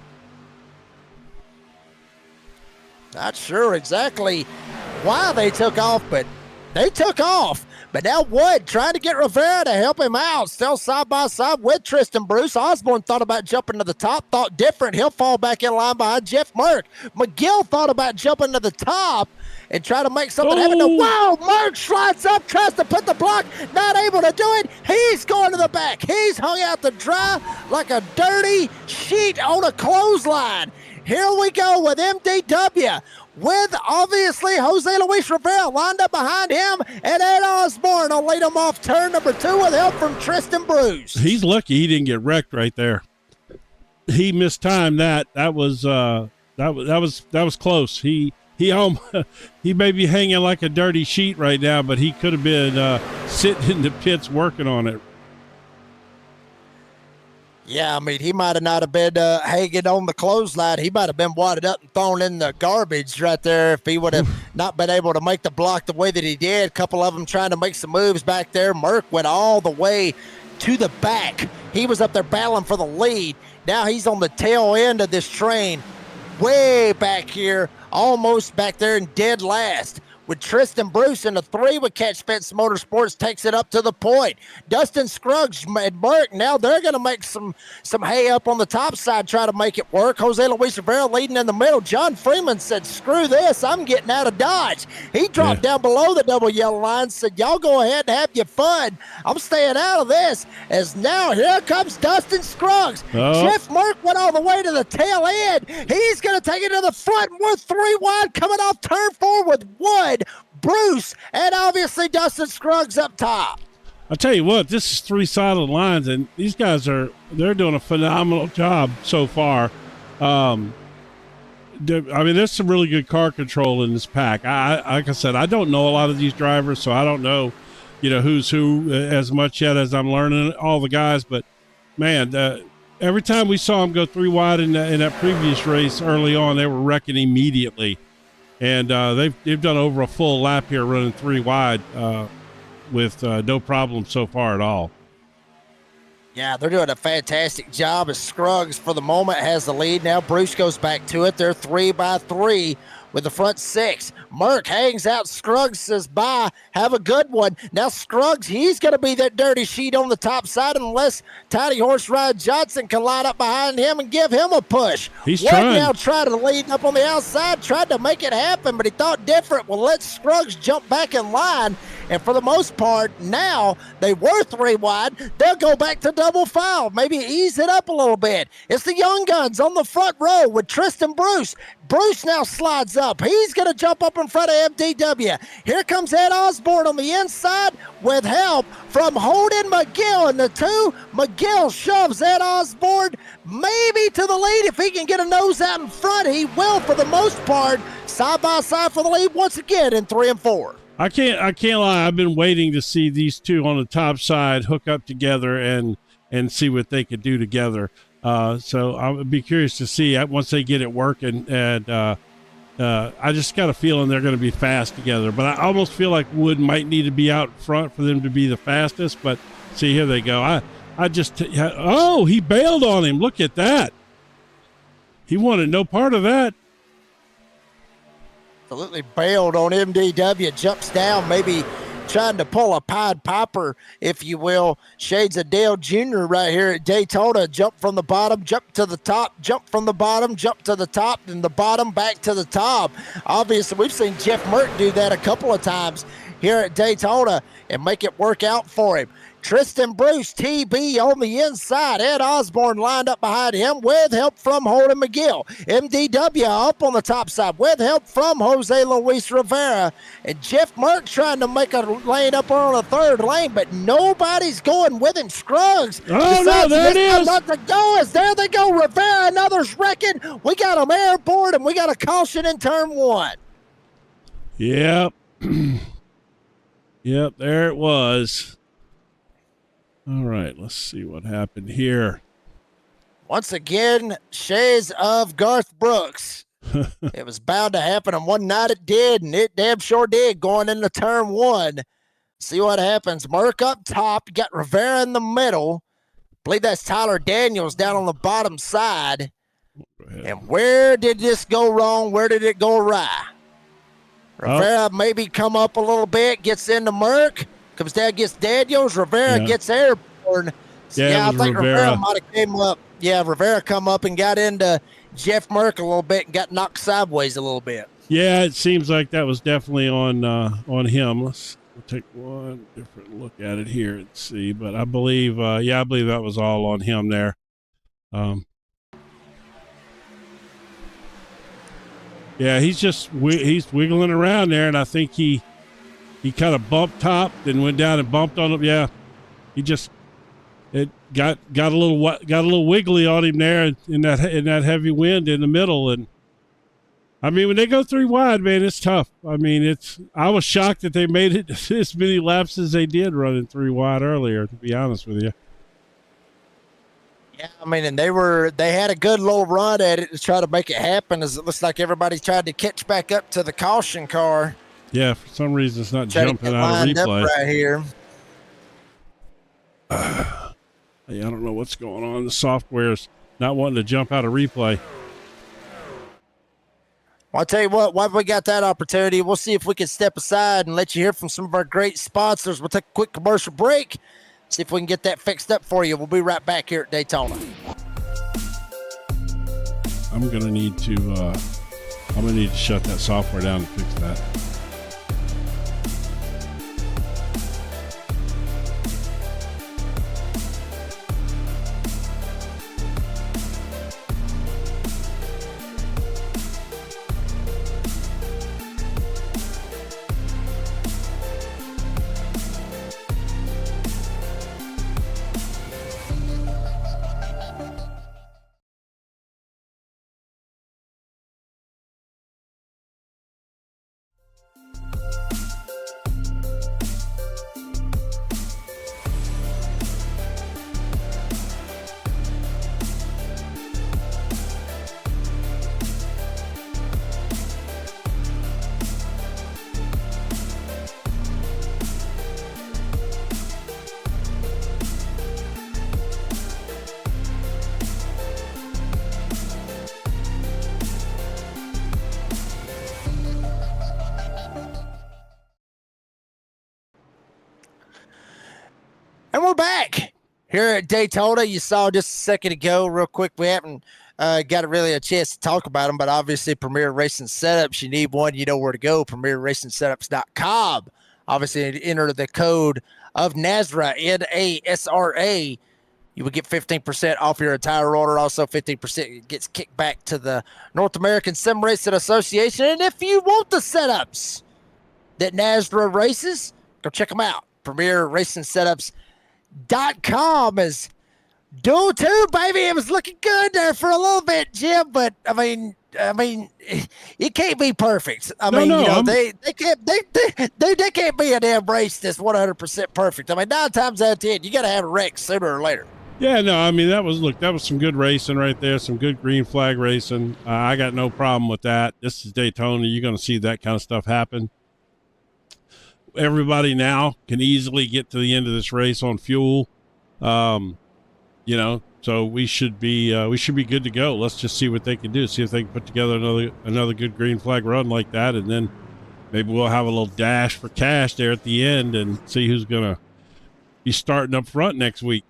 Not sure exactly why they took off, but they took off. But now Wood trying to get Rivera to help him out. Still side by side with Tristan Bruce. Osborne thought about jumping to the top, thought different. He'll fall back in line behind Jeff Merck. McGill thought about jumping to the top and try to make something happen. Wow, Merck slides up, tries to put the block, not able to do it. He's going to the back. He's hung out to dry like a dirty sheet on a clothesline. Here we go with MDW, with obviously Jose Luis Rivera lined up behind him, and Ed Osborne will lead him off turn number 2 with help from Tristan Bruce. He's lucky he didn't get wrecked right there. He mistimed that. That was close. He may be hanging like a dirty sheet right now, but he could have been sitting in the pits working on it. Yeah, I mean, he might have not have been hanging on the clothesline. He might have been wadded up and thrown in the garbage right there if he would have not been able to make the block the way that he did. A couple of them trying to make some moves back there. Merck went all the way to the back. He was up there battling for the lead. Now he's on the tail end of this train, way back here, almost back there in dead last. With Tristan Bruce in the 3 with Catch Fence Motorsports takes it up to the point. Dustin Scruggs and Burke, now they're going to make some hay up on the top side, try to make it work. Jose Luis Rivera leading in the middle. John Freeman said, screw this, I'm getting out of Dodge. He dropped down below the double yellow line, said, y'all go ahead and have your fun. I'm staying out of this. As now here comes Dustin Scruggs. Jeff Merck went all the way to the tail end. He's going to take it to the front. We're 3 wide coming off turn 4 with Wood, Bruce, and obviously Dustin Scruggs up top. I'll tell you what, this is 3 solid lines, and these guys they're doing a phenomenal job so far. I mean, there's some really good car control in this pack. Like I said, I don't know a lot of these drivers, so I don't know, who's who as much yet as I'm learning all the guys. But man, every time we saw them go 3 wide in that previous race early on, they were wrecking immediately. And they've done over a full lap here running 3 wide with no problem so far at all. Yeah, they're doing a fantastic job as Scruggs for the moment has the lead. Now Bruce goes back to it. They're 3 by 3 with the front 6. Merck hangs out. Scruggs says, bye. Have a good one. Now, Scruggs, he's going to be that dirty sheet on the top side unless Tiny Horse Ride Johnson can line up behind him and give him a push. He's Wood trying. now tried to lead up on the outside, tried to make it happen, but he thought different. Well, let Scruggs jump back in line. And for the most part, now they were 3 wide. They'll go back to double foul, maybe ease it up a little bit. It's the young guns on the front row with Tristan Bruce. Bruce now slides up. He's going to jump up in front of MDW. Here comes Ed Osborne on the inside with help from Holden McGill. And the 2, McGill shoves Ed Osborne maybe to the lead. If he can get a nose out in front, he will for the most part. Side by side for the lead once again in 3 and 4. I can't lie. I've been waiting to see these two on the top side hook up together and see what they could do together. So I would be curious to see once they get it working. And I just got a feeling they're going to be fast together. But I almost feel like Wood might need to be out front for them to be the fastest. But see, here they go. He bailed on him. Look at that. He wanted no part of that. Absolutely bailed on MDW, jumps down, maybe trying to pull a Pied Piper, if you will. Shades of Dale Jr. right here at Daytona. Jump from the bottom, jump to the top, jump from the bottom, jump to the top, and the bottom back to the top. Obviously, we've seen Jeff Merck do that a couple of times here at Daytona and make it work out for him. Tristan Bruce, TB on the inside. Ed Osborne lined up behind him with help from Holden McGill. MDW up on the top side with help from Jose Luis Rivera. And Jeff Merck trying to make a lane up on a third lane, but nobody's going with him. Scruggs no, there it is. Not to go. There they go. Rivera and others wrecking. We got them airborne, and we got a caution in turn 1. Yep. Yep, there it was. All right, let's see what happened here. Once again, shades of Garth Brooks. It was bound to happen, and one night it did, and it damn sure did going into turn 1. See what happens. Merck up top, got Rivera in the middle. I believe that's Tyler Daniels down on the bottom side. And where did this go wrong? Where did it go awry? Rivera maybe come up a little bit, gets into Merck. Comes down, gets Daniels. Rivera gets airborne. Yeah, I think Rivera might have came up. Yeah, Rivera come up and got into Jeff Merck a little bit and got knocked sideways a little bit. Yeah, it seems like that was definitely on him. We'll take one different look at it here and see. But I believe, that was all on him there. Yeah, he's wiggling around there, and I think he kind of bumped top, then went down and bumped on him. Yeah, it got a little wiggly on him there in that heavy wind in the middle. And I mean, when they go 3 wide, man, it's tough. I mean, I was shocked that they made it as many laps as they did running 3 wide earlier, to be honest with you. Yeah, I mean, and they had a good little run at it to try to make it happen, as it looks like everybody tried to catch back up to the caution car. Yeah, for some reason it's not jumping out of replay. Up right here. I don't know what's going on. The software's not wanting to jump out of replay. Well, I'll tell you what, while we got that opportunity, we'll see if we can step aside and let you hear from some of our great sponsors. We'll take a quick commercial break, see if we can get that fixed up for you. We'll be right back here at Daytona. I'm gonna need to shut that software down to fix that. Here at Daytona, you saw just a second ago, real quick, we haven't got a chance to talk about them, but obviously Premier Racing Setups, you need one, you know where to go, premierracingsetups.com. Obviously, enter the code of NASRA, N-A-S-R-A. You would get 15% off your entire order. Also, 15% gets kicked back to the North American Sim Racing Association. And if you want the setups that NASRA races, go check them out. premierracingsetups.com is Duel 2, baby. It was looking good there for a little bit, Jim, but I mean, it can't be perfect. They can't be a damn race that's 100% perfect. I mean, 9 times out of 10, you got to have a wreck sooner or later. Yeah, no, I mean, that was some good racing right there, some good green flag racing. I got no problem with that. This is Daytona. You're going to see that kind of stuff happen. Everybody now can easily get to the end of this race on fuel. So we should be good to go. Let's just see what they can do. See if they can put together another good green flag run like that, and then maybe we'll have a little dash for cash there at the end and see who's gonna be starting up front next week.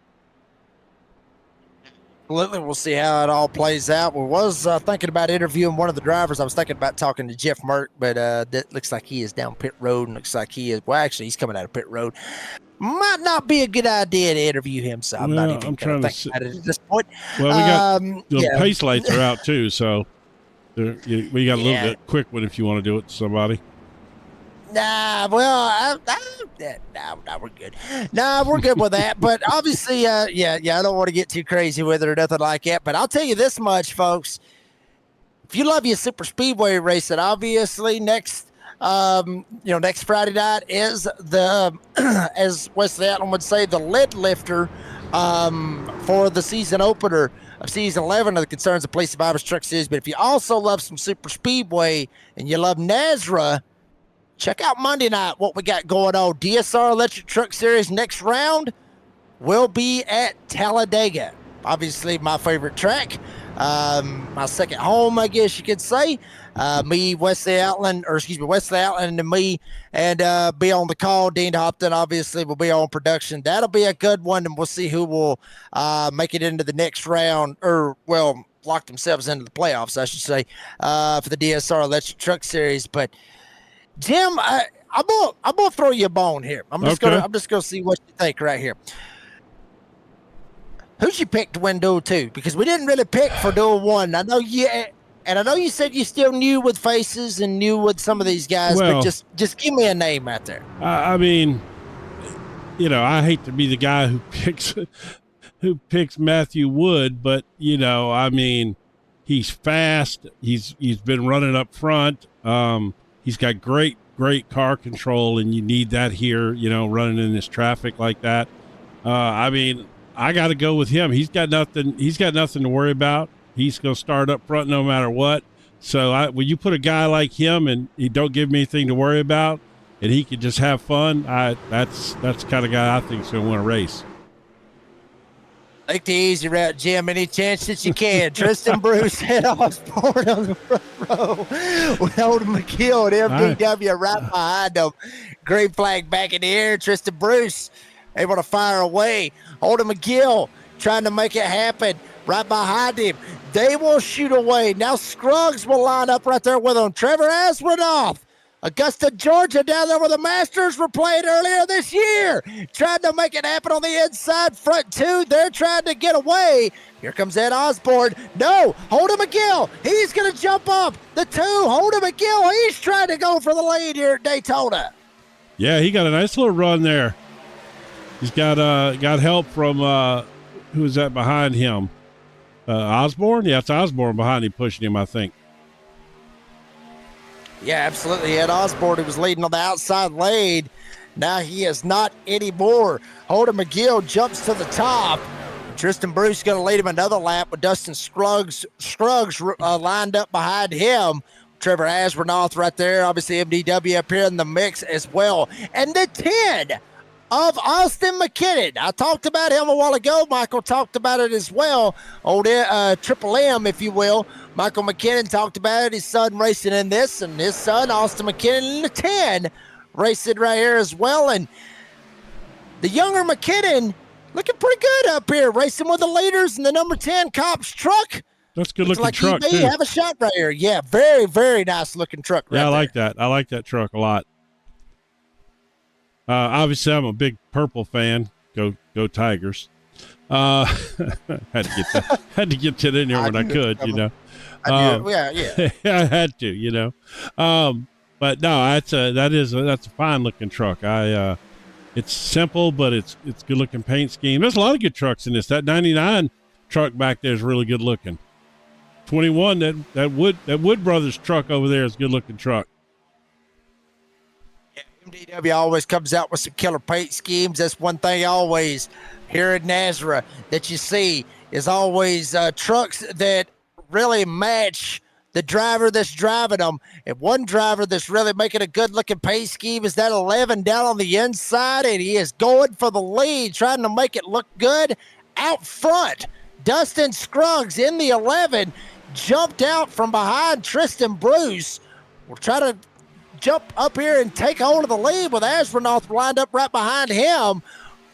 Absolutely, we'll see how it all plays out. We was thinking about interviewing one of the drivers. I was thinking about talking to Jeff Merck, but that looks like he is down pit road, and looks like he is. Well, actually, he's coming out of pit road. Might not be a good idea to interview him, so I'm not even going to think about it at this point. Well, we got the pace lights are out too, so we got a little bit quick one if you want to do it to somebody. Nah, well, we're good. Nah, we're good with that. But obviously, I don't want to get too crazy with it or nothing like that. But I'll tell you this much, folks. If you love your super speedway racing, obviously next Friday night is the, as Wesley Allen would say, the lead lifter for the season opener of season 11 of the Concerns of Police Survivors Truck Series. But if you also love some super speedway and you love NASRA, check out Monday night, what we got going on. DSR Electric Truck Series next round will be at Talladega. Obviously, my favorite track. My second home, I guess you could say. Wesley Outland and me, and be on the call. Dean Hopton, obviously, will be on production. That'll be a good one, and we'll see who will make it into the next round, lock themselves into the playoffs, I should say, for the DSR Electric Truck Series. But Jim, I'm gonna throw you a bone here. I'm just gonna see what you think right here. Who'd you pick to win Duel 2? Because we didn't really pick for Duel 1. I know you said you still knew with faces and knew with some of these guys, but just give me a name out there. I mean, I hate to be the guy who picks Matthew Wood, but I mean, he's fast. He's been running up front. He's got great car control, and you need that here, running in this traffic like that. I mean, I got to go with him. He's got nothing to worry about. He's going to start up front no matter what. So when you put a guy like him and he don't give me anything to worry about, and he can just have fun, that's the kind of guy I think is going to win a race. Take the easy route, Jim, any chance that you can. Tristan Bruce head Osborne on the front row with Holden McGill and MDW right behind them. Green flag back in the air. Tristan Bruce able to fire away. Holden McGill trying to make it happen right behind him. They will shoot away. Now Scruggs will line up right there with them. Trevor Aswinoff, Augusta, Georgia, down there where the Masters were played earlier this year. Trying to make it happen on the inside. Front two, they're trying to get away. Here comes Ed Osborne. No, Holden McGill. He's going to jump up. The two, Holden McGill. He's trying to go for the lead here at Daytona. Yeah, he got a nice little run there. He's got help from, who is that behind him? Osborne? Yeah, it's Osborne behind him pushing him, I think. Yeah, absolutely. Ed Osborne, who was leading on the outside lane. Now he is not anymore. Holden McGill jumps to the top. Tristan Bruce going to lead him another lap with Dustin Scruggs lined up behind him. Trevor Asbernoth right there. Obviously, MDW up here in the mix as well. And the 10 of Austin McKinnon. I talked about him a while ago. Michael talked about it as well. Old Triple M, if you will. Michael McKinnon talked about it. His son racing in this, and his son, Austin McKinnon, in the 10, racing right here as well. And the younger McKinnon looking pretty good up here, racing with the leaders in the number 10 C.O.P.S truck. That's good Looks looking like truck he may too. have a shot right here. Yeah, very, very nice looking truck. Right Yeah, I like there. that. I like that truck a lot. Obviously, I'm a big purple fan. Go Tigers. Had to get that in there when I could, you know. Yeah. I had to, you know. But no, that's a fine looking truck. It's simple, but it's good looking paint scheme. There's a lot of good trucks in this. That 99 truck back there is really good looking. 21, that Wood Brothers truck over there is a good looking truck. Yeah, MDW always comes out with some killer paint schemes. That's one thing always here at NASRA that you see is always trucks that really match the driver that's driving them. And one driver that's really making a good looking paint scheme is that 11 down on the inside, and he is going for the lead, trying to make it look good out front. Dustin Scruggs in the 11 jumped out from behind Tristan Bruce. We'll try to jump up here and take hold of the lead with Astronaut lined up right behind him.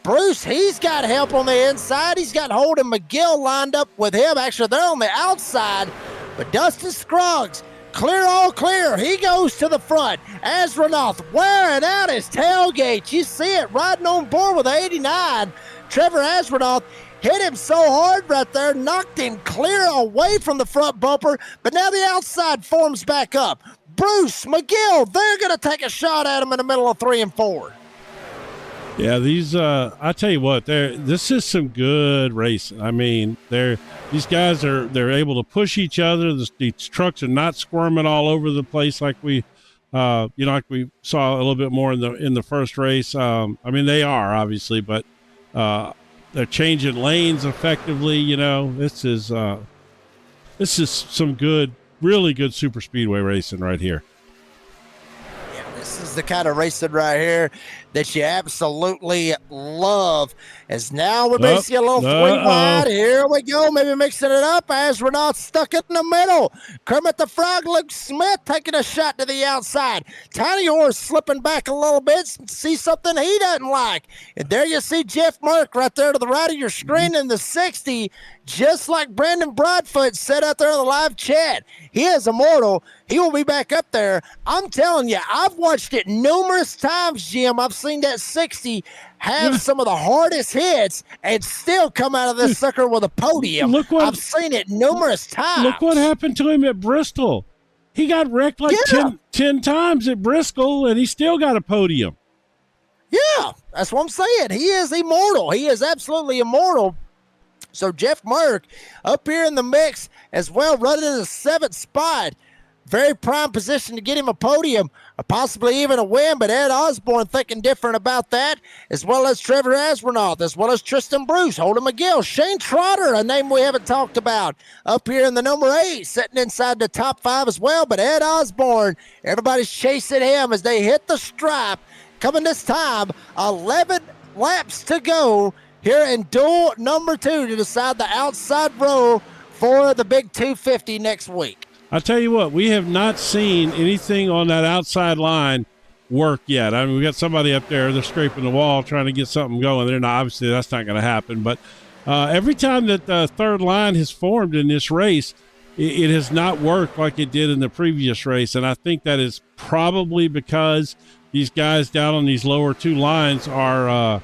Bruce, he's got help on the inside. He's got Holden McGill lined up with him. Actually, they're on the outside. But Dustin Scruggs, clear, all clear. He goes to the front. Astronaut wearing out his tailgate. You see it riding on board with 89. Trevor Astronaut hit him so hard right there, knocked him clear away from the front bumper. But now the outside forms back up. Bruce, McGill, they're going to take a shot at him in the middle of 3 and 4. Yeah, these I tell you what, this is some good racing. I mean, these guys they're able to push each other. These trucks are not squirming all over the place like we like we saw a little bit more in the first race. I mean, they are obviously, but they're changing lanes effectively. You know, this is some good, really good super speedway racing right here. This is the kind of racing right here that you absolutely love. As now we may see a little 3 wide. Here we go. Maybe mixing it up as we're not stuck in the middle. Kermit the Frog, Luke Smith taking a shot to the outside. Tiny Horse slipping back a little bit. See something he doesn't like. And there you see Jeff Merck right there to the right of your screen in the 60. Just like Brandon Broadfoot said out there in the live chat. He is immortal. He will be back up there. I'm telling you, I've watched it numerous times, Jim. I've seen that 60 have some of the hardest hits and still come out of this sucker with a podium. I've seen it numerous times. Look what happened to him at Bristol. He got wrecked like 10 times at Bristol, and he still got a podium. Yeah, that's what I'm saying. He is immortal. He is absolutely immortal. So Jeff Merck up here in the mix as well, running in the 7th spot. Very prime position to get him a podium, or possibly even a win, but Ed Osborne thinking different about that, as well as Trevor Astronaut, as well as Tristan Bruce, Holden McGill, Shane Trotter, a name we haven't talked about, up here in the number 8, sitting inside the top 5 as well, but Ed Osborne, everybody's chasing him as they hit the stripe, coming this time, 11 laps to go here in duel number 2 to decide the outside row for the big 250 next week. I'll tell you what, we have not seen anything on that outside line work yet. I mean, we got somebody up there, they're scraping the wall, trying to get something going. They're not, obviously that's not going to happen. But every time that the third line has formed in this race, it has not worked like it did in the previous race. And I think that is probably because these guys down on these lower 2 lines are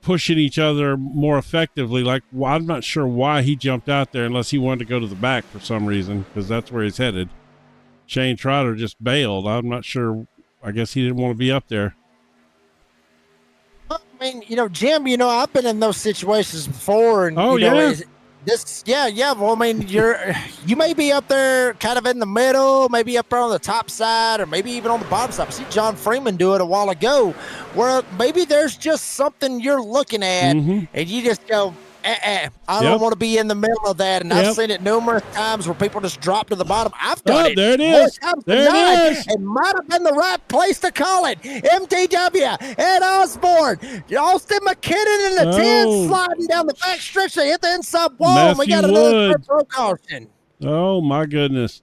pushing each other more effectively. Like, well, I'm not sure why he jumped out there unless he wanted to go to the back for some reason, because that's where he's headed. Shane Trotter just bailed. I'm not sure. I guess he didn't want to be up there. I mean, Jim, I've been in those situations before. And, well, I mean, you may be up there kind of in the middle, maybe up there on the top side, or maybe even on the bottom side. I see John Freeman do it a while ago, where maybe there's just something you're looking at, and you just go, I don't want to be in the middle of that. And I've seen it numerous times where people just drop to the bottom. I've done it. There it is. There it is. It might have been the right place to call it. MTW, Ed Osborne, Austin McKinnon in the 10 sliding down the back stretch. They hit the inside wall. Matthew And we got another throw caution. Oh my goodness.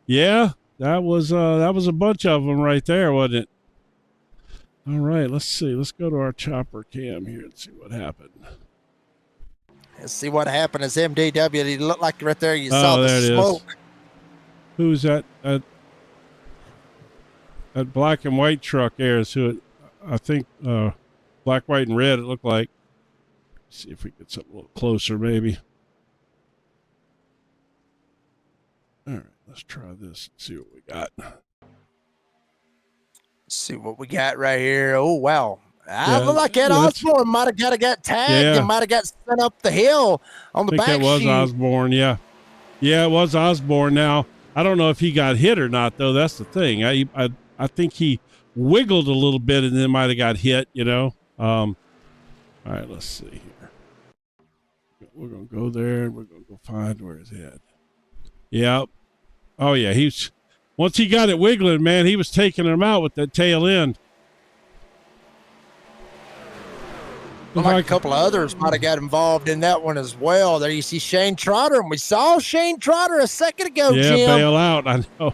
Yeah, that was a bunch of them right there, wasn't it? All right, let's see. Let's go to our chopper cam here and see what happened. Let's see what happened as MDW. He looked like right there. You saw the there it smoke. is. Who's that? That black and white truck there is who I think black, white, and red it looked like. Let's see if we get something a little closer maybe. All right, let's try this and see what we got. See what we got right here. Oh, wow. I look like Ed Osborne might have got tagged and might have got sent up the hill on the back. I think that was Osborne, yeah. Yeah, it was Osborne. Now, I don't know if he got hit or not, though. That's the thing. I think he wiggled a little bit and then might have got hit, you know. All right, let's see here. We're going to go there and we're going to go find where his head. Yeah. Oh, yeah, once he got it wiggling, man, he was taking him out with that tail end. Like a couple of others might have got involved in that one as well. There you see Shane Trotter, and we saw Shane Trotter a second ago, Jim. Yeah, bail out, I know.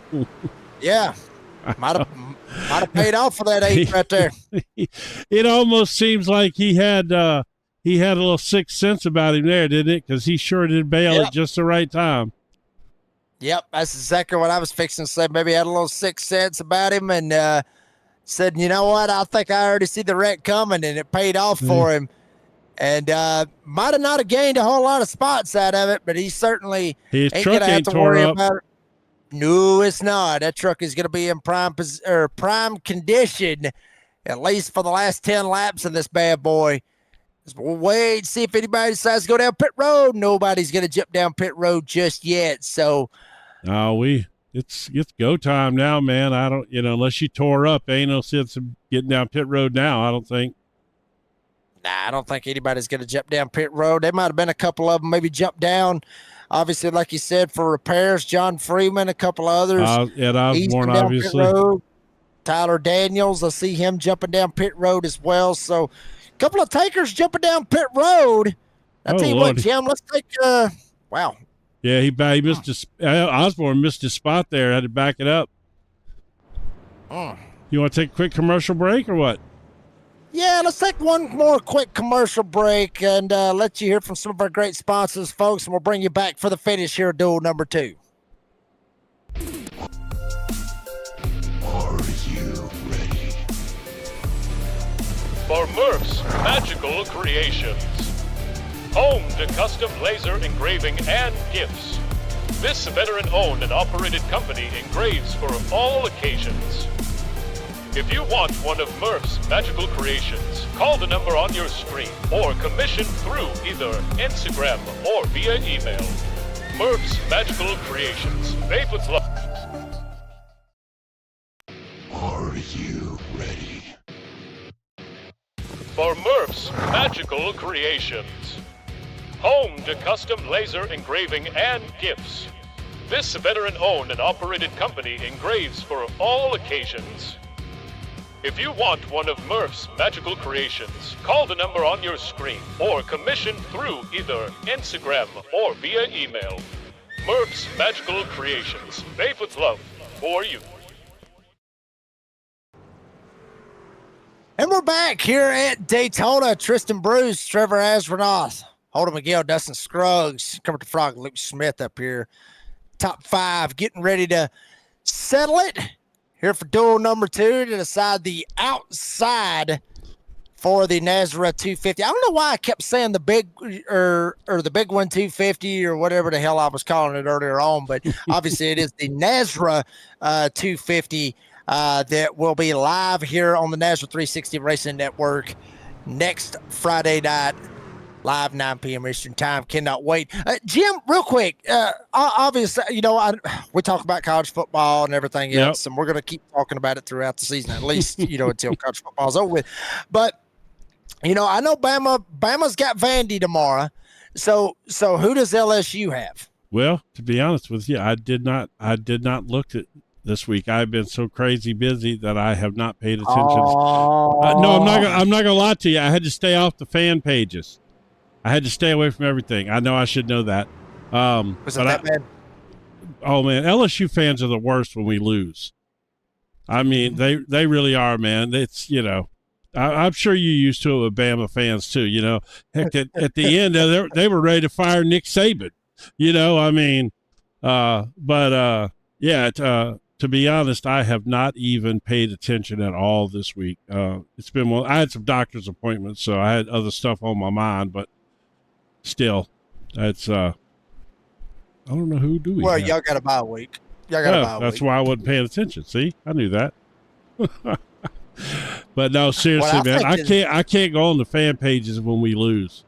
Yeah, might have paid off for that 8 right there. It almost seems like he had a little sixth sense about him there, didn't it? Because he sure did bail at just the right time. Yep, that's exactly what I was fixing to say. Maybe he had a little sixth sense about him and said, you know what, I think I already see the wreck coming, and it paid off for him. And might have not have gained a whole lot of spots out of it, but he certainly his ain't truck going to have ain't to tore worry up. about it. No, it's not. That truck is going to be in prime condition, at least for the last 10 laps of this bad boy. We'll wait, see if anybody decides to go down pit road. Nobody's going to jump down pit road just yet. So, no, it's go time now, man. I don't, unless you tore up, ain't no sense of getting down pit road now. I don't think. Nah, I don't think anybody's going to jump down pit road. There might have been a couple of them maybe jump down. Obviously, like you said, for repairs, John Freeman, a couple of others. Ed Osborne, obviously. Tyler Daniels, I see him jumping down pit road as well. So, a couple of takers jumping down pit road. I tell you what, Jim, let's take. Wow. Yeah, he missed Osborne missed his spot there. Had to back it up. You want to take a quick commercial break or what? Yeah, let's take one more quick commercial break and let you hear from some of our great sponsors, folks, and we'll bring you back for the finish here at Duel number 2. Are you ready? For Murph's Magical Creations. Home to custom laser engraving and gifts. This veteran-owned and operated company engraves for all occasions. If you want one of Murph's Magical Creations, call the number on your screen or commission through either Instagram or via email. Murph's Magical Creations. Made with love. Are you ready? For Murph's Magical Creations. Home to custom laser engraving and gifts. This veteran-owned and operated company engraves for all occasions. If you want one of Murph's Magical Creations, call the number on your screen or commission through either Instagram or via email. Murph's Magical Creations, made with love for you. And we're back here at Daytona. Tristan Bruce, Trevor Asronoth, Holden McGill, Dustin Scruggs, Kermit the Frog, Luke Smith up here. Top 5, getting ready to settle it here for Duel number 2 to decide the outside for the NASRA 250. I don't know why I kept saying the big or the big one 250 or whatever the hell I was calling it earlier on, but obviously it is the NASRA 250 that will be live here on the NASRA 360 Racing Network next Friday night, live 9 p.m. Eastern Time. Cannot wait. Jim, real quick, obviously, we talk about college football and everything else, and we're going to keep talking about it throughout the season, at least, until college football's over with. But, I know Bama's got Vandy tomorrow. So who does LSU have? Well, to be honest with you, I did not look at this week. I've been so crazy busy that I have not paid attention. No, I'm not gonna lie to you. I had to stay off the fan pages. I had to stay away from everything. I know I should know that. Was it that bad? Oh man, LSU fans are the worst when we lose. I mean, they really are, man. It's I'm sure you used to it with Bama fans too. You know, heck, at the end, they were ready to fire Nick Saban. You know, I mean, yeah. To be honest, I have not even paid attention at all this week. It's been I had some doctor's appointments, so I had other stuff on my mind. But still, it's I don't know who do we. Well, have? y'all got a bye week. Y'all got a bye week. That's why I wasn't paying attention. See, I knew that. But no, seriously, man, I can't go on the fan pages when we lose,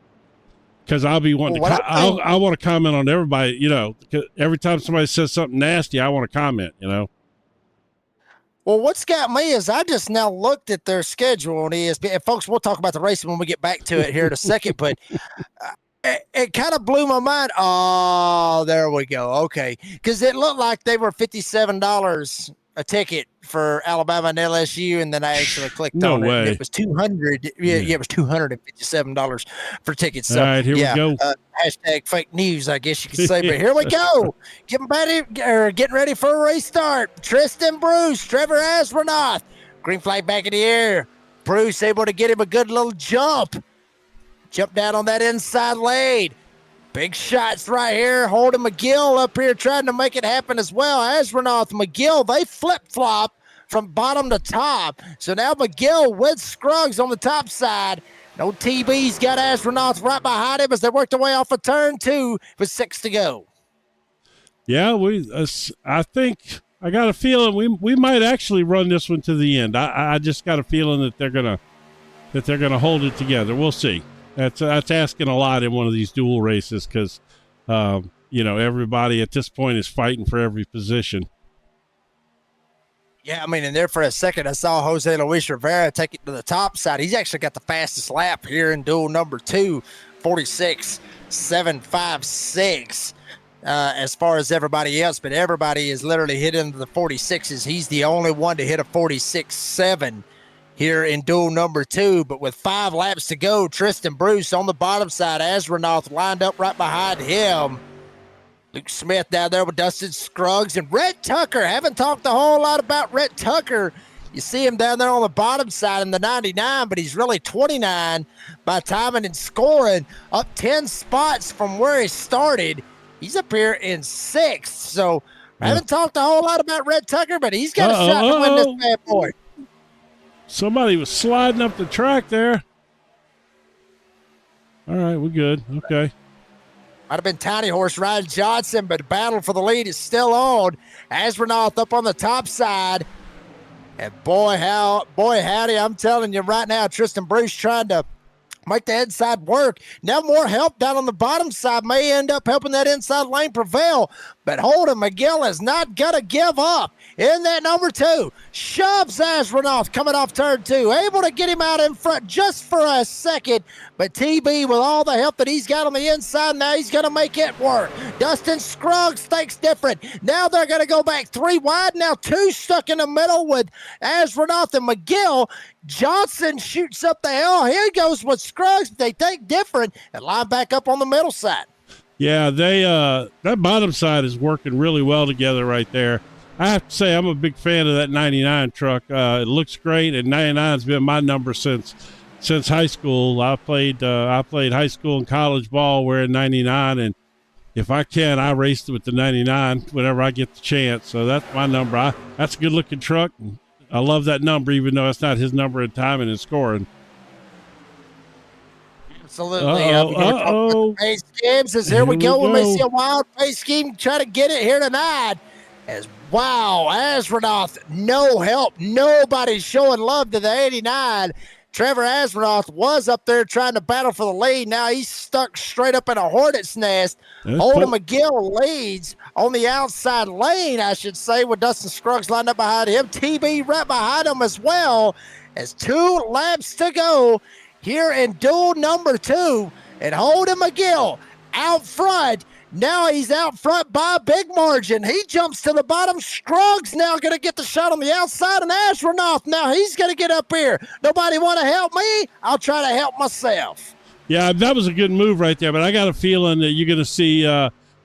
because I'll be wanting I want to comment on everybody. You know, every time somebody says something nasty, I want to comment. You know. Well, what's got me is I just now looked at their schedule on ESPN. And folks, we'll talk about the racing when we get back to it here in a second, but it kind of blew my mind. Oh, there we go. Okay. Because it looked like they were $57 a ticket for Alabama and LSU, and then I actually clicked on it. And it was $200. Yeah, it was $257 for tickets. So, all right, here we go. Hashtag fake news, I guess you could say. But here we go. Getting ready for a race start. Tristan Bruce, Trevor Asronoff. Green flag back in the air. Bruce able to get him a good little jump. Jump down on that inside lane. Big shots right here. Holden McGill up here trying to make it happen as well. Asronoff, McGill, they flip-flop from bottom to top. So now McGill with Scruggs on the top side. No TB's got Asronoff right behind him as they work their way off of turn 2 with 6 to go. Yeah, I think I got a feeling we might actually run this one to the end. I just got a feeling that they're gonna hold it together. We'll see. That's asking a lot in one of these dual races because, everybody at this point is fighting for every position. Yeah, I mean, and there for a second, I saw Jose Luis Rivera take it to the top side. He's actually got the fastest lap here in duel number 2, 46.756 as far as everybody else. But everybody is literally hitting the 46s. He's the only one to hit a 46.7. here in duel number 2, but with 5 laps to go, Tristan Bruce on the bottom side, Asronoff lined up right behind him. Luke Smith down there with Dustin Scruggs and Rhett Tucker. Haven't talked a whole lot about Rhett Tucker. You see him down there on the bottom side in the 99, but he's really 29 by timing and scoring, up 10 spots from where he started. He's up here in 6th, so I haven't talked a whole lot about Rhett Tucker, but he's got a shot to win this bad boy. Somebody was sliding up the track there. All right, we're good. Okay. Might have been Tiny Horse Ryan Johnson, but the battle for the lead is still on. Asronoff up on the top side. And boy, howdy, I'm telling you right now, Tristan Bruce trying to make the inside work. Now more help down on the bottom side may end up helping that inside lane prevail. But Holden McGill is not going to give up. In that number 2, shoves Asronoff coming off turn 2. Able to get him out in front just for a second. But TB, with all the help that he's got on the inside, now he's going to make it work. Dustin Scruggs thinks different. Now they're going to go back 3 wide. Now 2 stuck in the middle with Asronoff and McGill. Johnson shoots up the hill. Here he goes with Scruggs. They think different and line back up on the middle side. Yeah, that bottom side is working really well together right there. I have to say I'm a big fan of that 99 truck. It looks great, and 99's been my number since high school. I played high school and college ball wearing 99, and if I can, I raced with the 99 whenever I get the chance. So that's my number. That's a good-looking truck. I love that number, even though it's not his number in timing and scoring. Absolutely. Pace schemes as here we go. We may see a wild pace scheme try to get it here tonight. As wow, Asronoff, no help. Nobody's showing love to the 89. Trevor Asronoff was up there trying to battle for the lead. Now he's stuck straight up in a hornet's nest. Holden McGill leads on the outside lane, I should say, with Dustin Scruggs lined up behind him. TB right behind him as well. As 2 laps to go here in duel number 2. And Holden McGill out front. Now he's out front by a big margin. He jumps to the bottom. Scruggs now going to get the shot on the outside. And Asronoff, now he's going to get up here. Nobody want to help me? I'll try to help myself. Yeah, that was a good move right there. But I got a feeling that you're going to see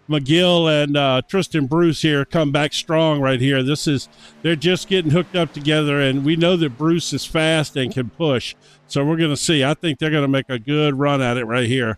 McGill and Tristan Bruce here come back strong right here. They're just getting hooked up together, and we know that Bruce is fast and can push. So we're going to see. I think they're going to make a good run at it right here.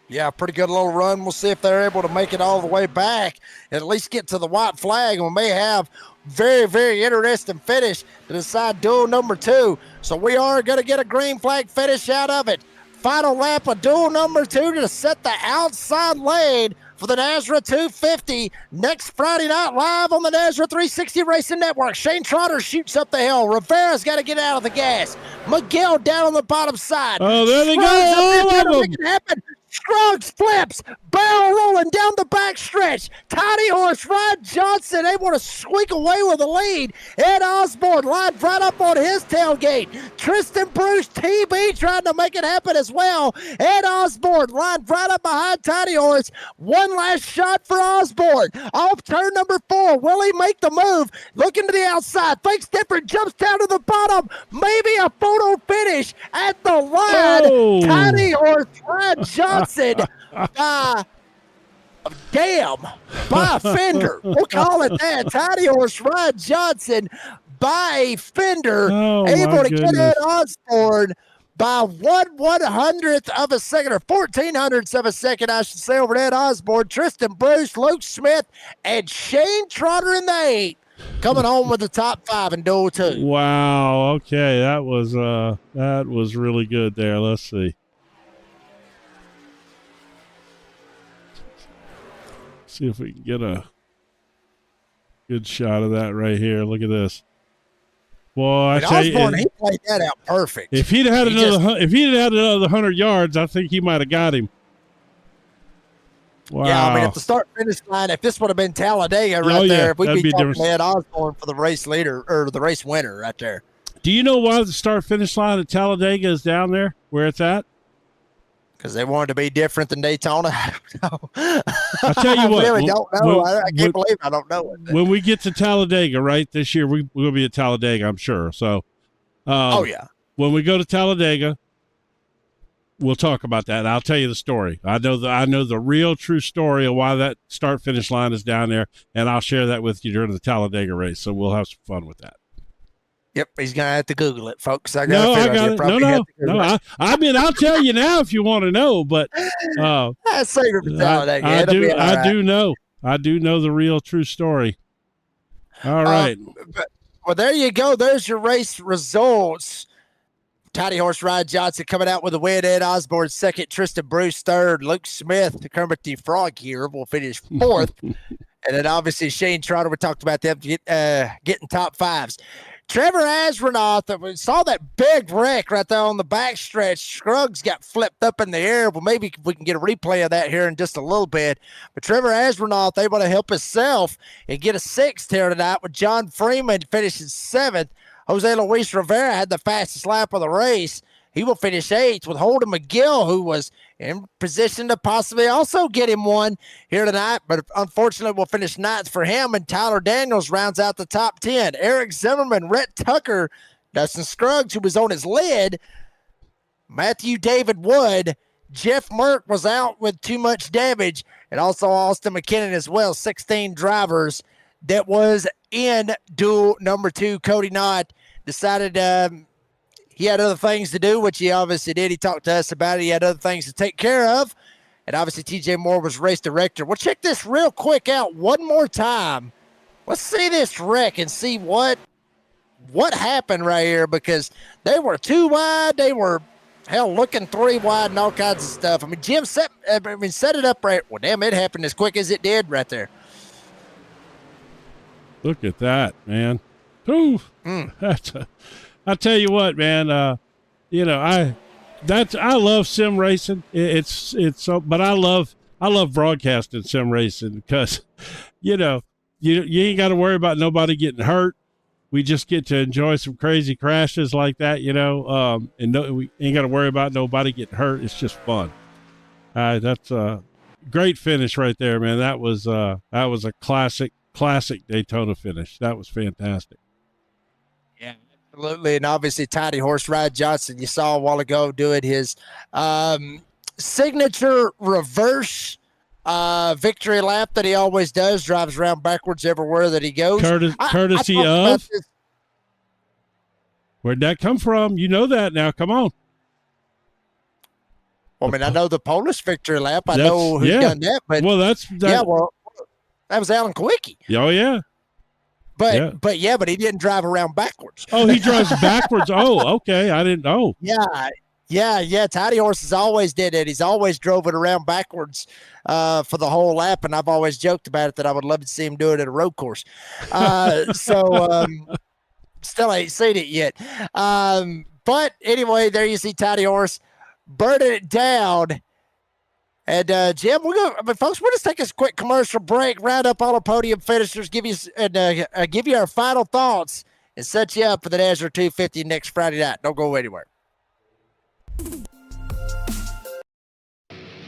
Yeah, pretty good little run. We'll see if they're able to make it all the way back, at least get to the white flag, and we may have very, very interesting finish to decide duel number 2. So we are going to get a green flag finish out of it. Final lap of duel number 2 to set the outside lane for the NASRA 250 next Friday night live on the NASRA 360 Racing Network. Shane Trotter shoots up the hill. Rivera's got to get out of the gas. McGill down on the bottom side. Oh, there they go. All of them. Scruggs flips, barrel rolling down the backstretch. Tiny Horse Ryan Johnson able to squeak away with the lead. Ed Osborne lined right up on his tailgate. Tristan Bruce TB trying to make it happen as well. Ed Osborne lined right up behind Tiny Horse. One last shot for Osborne. Off turn number 4. Will he make the move? Looking to the outside. Fakes different. Jumps down to the bottom. Maybe a photo finish at the line. Oh. Tiny Horse Ryan Johnson. By a fender. We'll call it that. Tiny Horse Ryan Johnson by a fender, able to get Ed Osborne by 1/100th of a second, or 1400ths of a second, I should say, over to Ed Osborne. Tristan Bruce, Luke Smith, and Shane Trotter in the 8 coming home with the top 5 in duel 2. Wow. Okay, that was really good there. Let's see. See if we can get a good shot of that right here. Look at this. Boy, I tell you, he played that out perfect. If he'd had another 100 yards, I think he might have got him. Wow. Yeah, I mean, at the start finish line, if this would have been Talladega there, we'd be talking to Ed Osborne for the race leader or the race winner right there. Do you know why the start finish line at Talladega is down there where it's at? Because they wanted to be different than Daytona. I don't know. I'll tell you what. I really don't know. I can't believe I don't know it. When we get to Talladega, right, this year, we'll be at Talladega, I'm sure. So, yeah. When we go to Talladega, we'll talk about that. I'll tell you the story. I know the real true story of why that start finish line is down there, and I'll share that with you during the Talladega race. So we'll have some fun with that. Yep, he's gonna have to Google it, folks. I got it. No. I mean, I'll tell you now if you want to know, but I do know the real true story. All right. Well, there you go. There's your race results. Tiny Horse Ryan Johnson coming out with a win. Ed Osborne second. Tristan Bruce third. Luke Smith, the Kermit the Frog here, will finish 4th. And then obviously Shane Trotter, we talked about them getting top 5s. Trevor Astronaut, we saw that big wreck right there on the backstretch. Scruggs got flipped up in the air. Well, maybe we can get a replay of that here in just a little bit. But Trevor Astronaut able to help himself and get a 6th here tonight with John Freeman finishing 7th. Jose Luis Rivera had the fastest lap of the race. He will finish 8th with Holden McGill, who was in position to possibly also get him one here tonight, but unfortunately will finish 9th for him, and Tyler Daniels rounds out the top 10. Eric Zimmerman, Rhett Tucker, Dustin Scruggs, who was on his lid, Matthew David Wood, Jeff Merck was out with too much damage, and also Austin McKinnon as well. 16 drivers that was in duel number 2. Cody Knott decided he had other things to do, which he obviously did. He talked to us about it. He had other things to take care of. And obviously TJ Moore was race director. We'll check this real quick out one more time. Let's see this wreck and see what happened right here, because they were 2 wide. They were, looking 3 wide and all kinds of stuff. I mean, Jim set it up right. Well, damn, it happened as quick as it did right there. Look at that, man. Ooh, I tell you what, man. I love sim racing. It's so, but I love broadcasting sim racing because, you ain't got to worry about nobody getting hurt. We just get to enjoy some crazy crashes like that, and we ain't got to worry about nobody getting hurt. It's just fun. That's a great finish right there, man. That was a classic Daytona finish. That was fantastic. Yeah, absolutely. And obviously Tiny Horse Ryan Johnson, you saw a while ago doing his signature reverse victory lap that he always does, drives around backwards everywhere that he goes. Courtesy of? Where'd that come from? You know that now. Come on. Well, I mean, I know the Polish victory lap. I know who's done that, but that was Alan Kwiecki. Oh yeah. But he didn't drive around backwards. Oh, he drives backwards. Oh, okay. I didn't know. Yeah. Tidy Horse has always did it. He's always drove it around backwards for the whole lap, and I've always joked about it that I would love to see him do it at a road course. Still ain't seen it yet. But anyway, there you see Tidy Horse burning it down. And Jim, folks, we'll just take a quick commercial break, round up all the podium finishers, give you our final thoughts, and set you up for the NASRA 250 next Friday night. Don't go anywhere.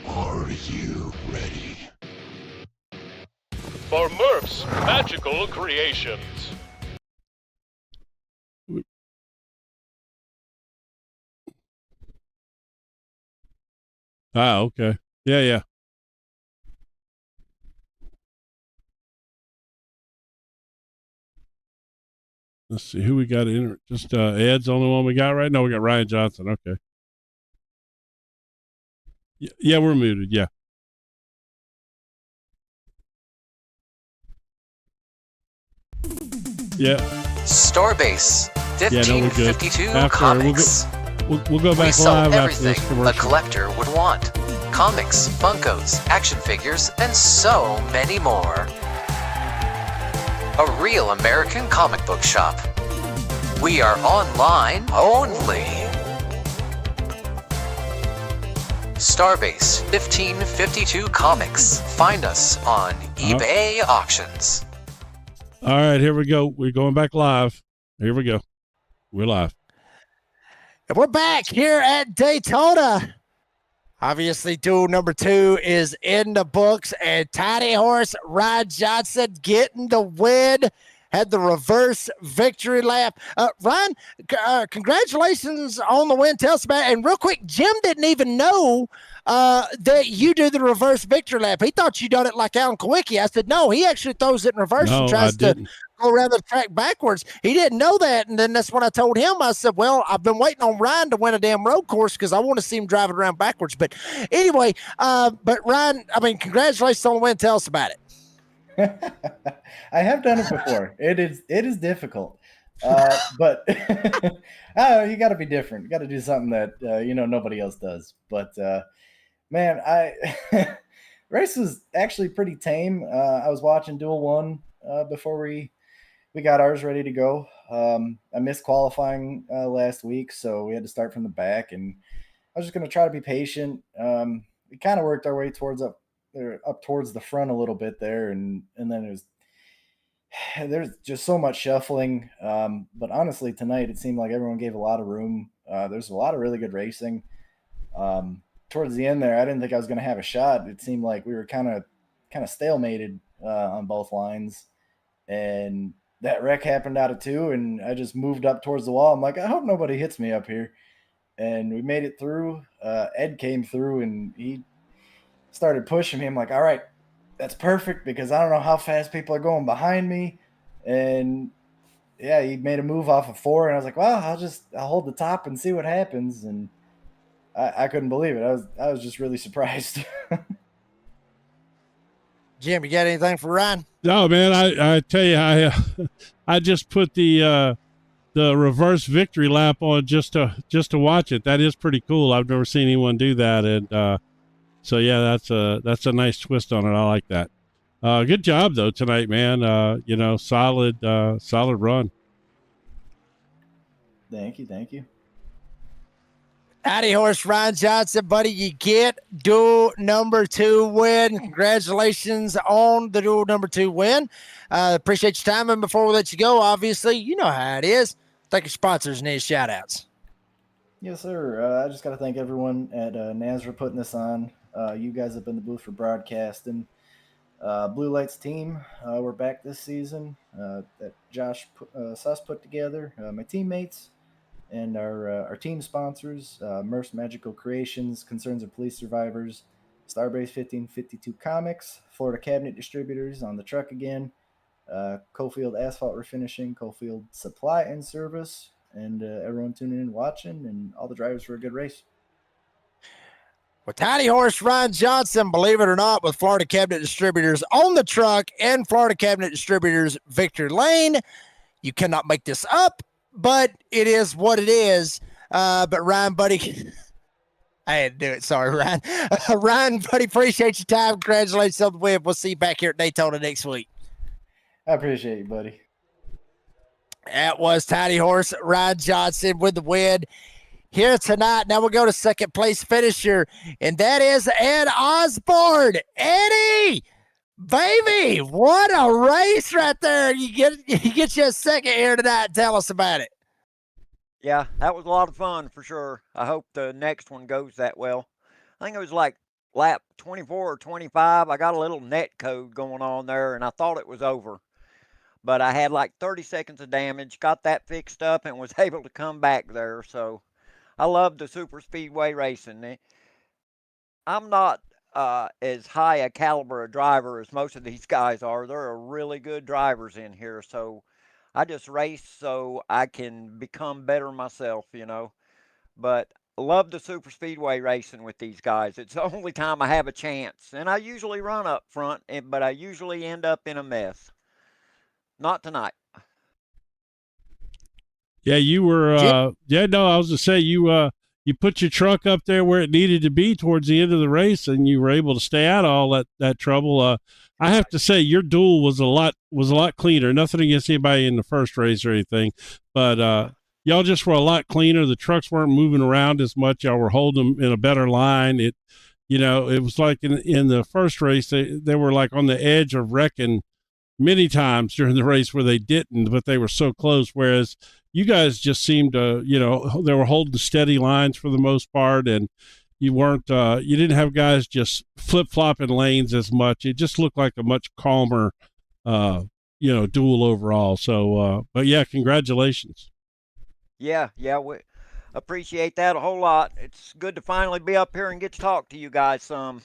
Are you ready? For Murph's Magical Creations. Ah, okay. Yeah. Let's see who we got in. Just Ed's the only one we got right now. We got Ryan Johnson. Okay. Yeah, we're muted. Yeah. Yeah. Starbase 1552 Comics. We'll go back live after this commercial. A collector would want. Comics, Funkos, action figures, and so many more. A real American comic book shop. We are online only. Starbase 1552 Comics. Find us on eBay Auctions. All right, here we go. We're going back live. Here we go. We're live. And we're back here at Daytona. Obviously, duel number 2 is in the books, and Tidy Horse Ryan Johnson getting the win. Had the reverse victory lap. Ryan, congratulations on the win. Tell us about it. And real quick, Jim didn't even know that you do the reverse victory lap. He thought you done it like Alan Kwiecki. I said, no, he actually throws it in reverse and tries to go around the track backwards. He didn't know that. And then that's when I told him, I said, well, I've been waiting on Ryan to win a damn road course because I want to see him driving around backwards. But anyway, but Ryan, I mean, congratulations on the win. Tell us about it. I have done it before. It is difficult, but you got to be different. You got to do something that nobody else does. But man, race was actually pretty tame. I was watching Duel 1 before we got ours ready to go. I missed qualifying last week, so we had to start from the back, and I was just going to try to be patient. We kind of worked our way up towards the front a little bit there, and then there's just so much shuffling. But honestly, tonight it seemed like everyone gave a lot of room. There's a lot of really good racing. Towards the end there, I didn't think I was going to have a shot. It seemed like we were kind of stalemated on both lines, and that wreck happened out of 2, and I just moved up towards the wall. I'm like, I hope nobody hits me up here, and we made it through. Ed came through, and he started pushing me. I'm like, all right, that's perfect because I don't know how fast people are going behind me. And yeah, he made a move off of 4, and I was like, well, I'll hold the top and see what happens. And I couldn't believe it. I was just really surprised. Jim, you got anything for Ryan? No, man. I tell you, I just put the reverse victory lap on just to watch it. That is pretty cool. I've never seen anyone do that, and so yeah, that's a nice twist on it. I like that. Good job though tonight, man. Solid run. Thank you. Tidy Horse Ryan Johnson, buddy, you get duel number 2 win. Congratulations on the duel number 2 win. Appreciate your time. And before we let you go, obviously, you know how it is. Thank your sponsors and these shout outs. Yes, sir. I just got to thank everyone at NASRA putting this on. You guys have been the booth for broadcasting. Blue Lights team, we're back this season. That Josh Suss put together. My teammates and our team sponsors, Murph's Magical Creations, Concerns of Police Survivors, Starbase 1552 Comics, Florida Cabinet Distributors on the truck again, Cofield Asphalt Refinishing, Cofield Supply and Service, and everyone tuning in, watching, and all the drivers for a good race. Well, Tiny Horse Ryan Johnson, believe it or not, with Florida Cabinet Distributors on the truck and Florida Cabinet Distributors Victor Lane. You cannot make this up, but it is what it is. But Ryan, buddy, I had to do it. Sorry, Ryan. Ryan, buddy, appreciate your time. Congratulations on the win. We'll see you back here at Daytona next week. I appreciate you, buddy. That was Tiny Horse Ryan Johnson with the win here tonight. Now we'll go to second place finisher, and that is Ed Osborne. Eddie, baby, what a race right there. You get you a second here tonight. Tell us about it. Yeah, that was a lot of fun for sure. I hope the next one goes that well. I think it was like lap 24 or 25. I got a little net code going on there, and I thought it was over. But I had like 30 seconds of damage, got that fixed up, and was able to come back there. So I love the super speedway racing. I'm not as high a caliber a driver as most of these guys are. There are really good drivers in here. So I just race so I can become better myself, you know. But I love the super speedway racing with these guys. It's the only time I have a chance. And I usually run up front, but I usually end up in a mess. Not tonight. Yeah, you were. I was to say you put your truck up there where it needed to be towards the end of the race, and you were able to stay out of all that trouble. I have to say your duel was a lot cleaner. Nothing against anybody in the first race or anything, but y'all just were a lot cleaner. The trucks weren't moving around as much. Y'all were holding them in a better line. It was like in the first race they were like on the edge of wrecking many times during the race where they didn't, but they were so close. Whereas you guys just seemed to, they were holding steady lines for the most part, and you weren't, you didn't have guys just flip flopping lanes as much. It just looked like a much calmer, duel overall. So, but yeah, congratulations. Yeah, we appreciate that a whole lot. It's good to finally be up here and get to talk to you guys some.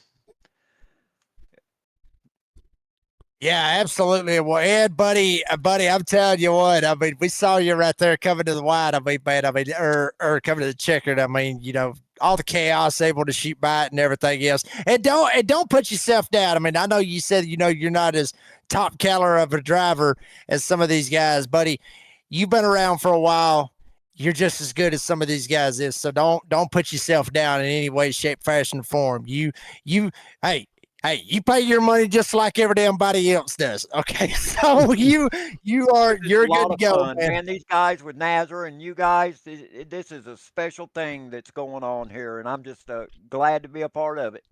Yeah, absolutely. Well, Ed, buddy, I'm telling you what. I mean, we saw you right there coming to the wide. Or coming to the checkered. I mean, all the chaos, able to shoot by it and everything else. And don't put yourself down. I mean, I know you said you're not as top caliber of a driver as some of these guys, buddy. You've been around for a while. You're just as good as some of these guys is. So don't put yourself down in any way, shape, fashion, or form. Hey, you pay your money just like everybody else does. Okay, so you're good to go, man. These guys with NASRA and you guys, this is a special thing that's going on here, and I'm just glad to be a part of it.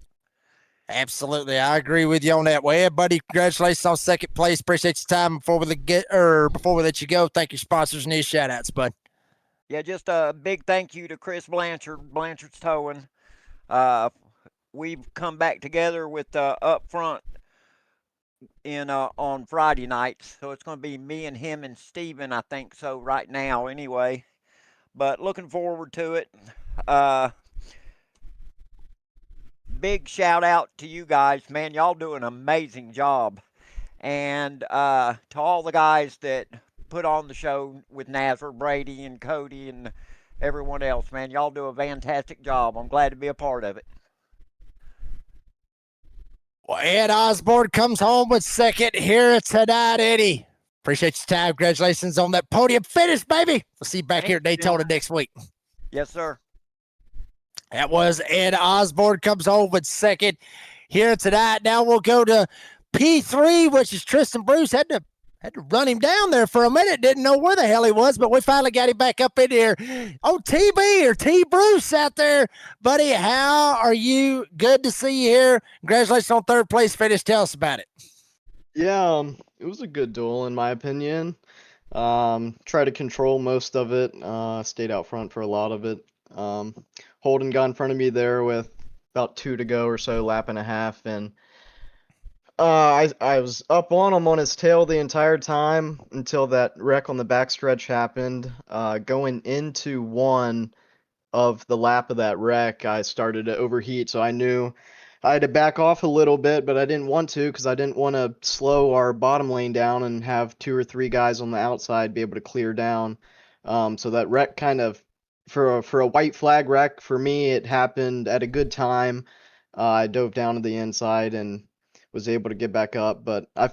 Absolutely, I agree with you on that. Well, yeah, buddy, congratulations on second place. Appreciate your time. Before we let you go, thank your sponsors and these shout outs, bud. Yeah, just a big thank you to Chris Blanchard's Towing. We've come back together with up front on Friday nights, so it's going to be me and him and Steven, I think so right now anyway, but looking forward to it. Big shout out to you guys, man. Y'all do an amazing job, and to all the guys that put on the show with NASRA, Brady and Cody and everyone else, man. Y'all do a fantastic job. I'm glad to be a part of it. Well, Ed Osborne comes home with second here tonight, Eddie. Appreciate your time. Congratulations on that podium finish, baby. We'll see you back here at Daytona next week. Yes, sir. That was Ed Osborne comes home with second here tonight. Now we'll go to P3, which is Tristan Bruce. Had to run him down there for a minute. Didn't know where the hell he was, but we finally got him back up in here. Oh, TB or T Bruce out there. Buddy, how are you? Good to see you here. Congratulations on third place finish. Tell us about it. Yeah, it was a good duel in my opinion. Tried to control most of it. Stayed out front for a lot of it. Holden got in front of me there with about 2 to go or so, lap and a half, and I was up on him on his tail the entire time until that wreck on the backstretch happened. Going into one of the lap of that wreck, I started to overheat, so I knew I had to back off a little bit, but I didn't want to because I didn't want to slow our bottom lane down and have 2 or 3 guys on the outside be able to clear down. So that wreck kind of, for a white flag wreck, for me, it happened at a good time. I dove down to the inside and was able to get back up, but I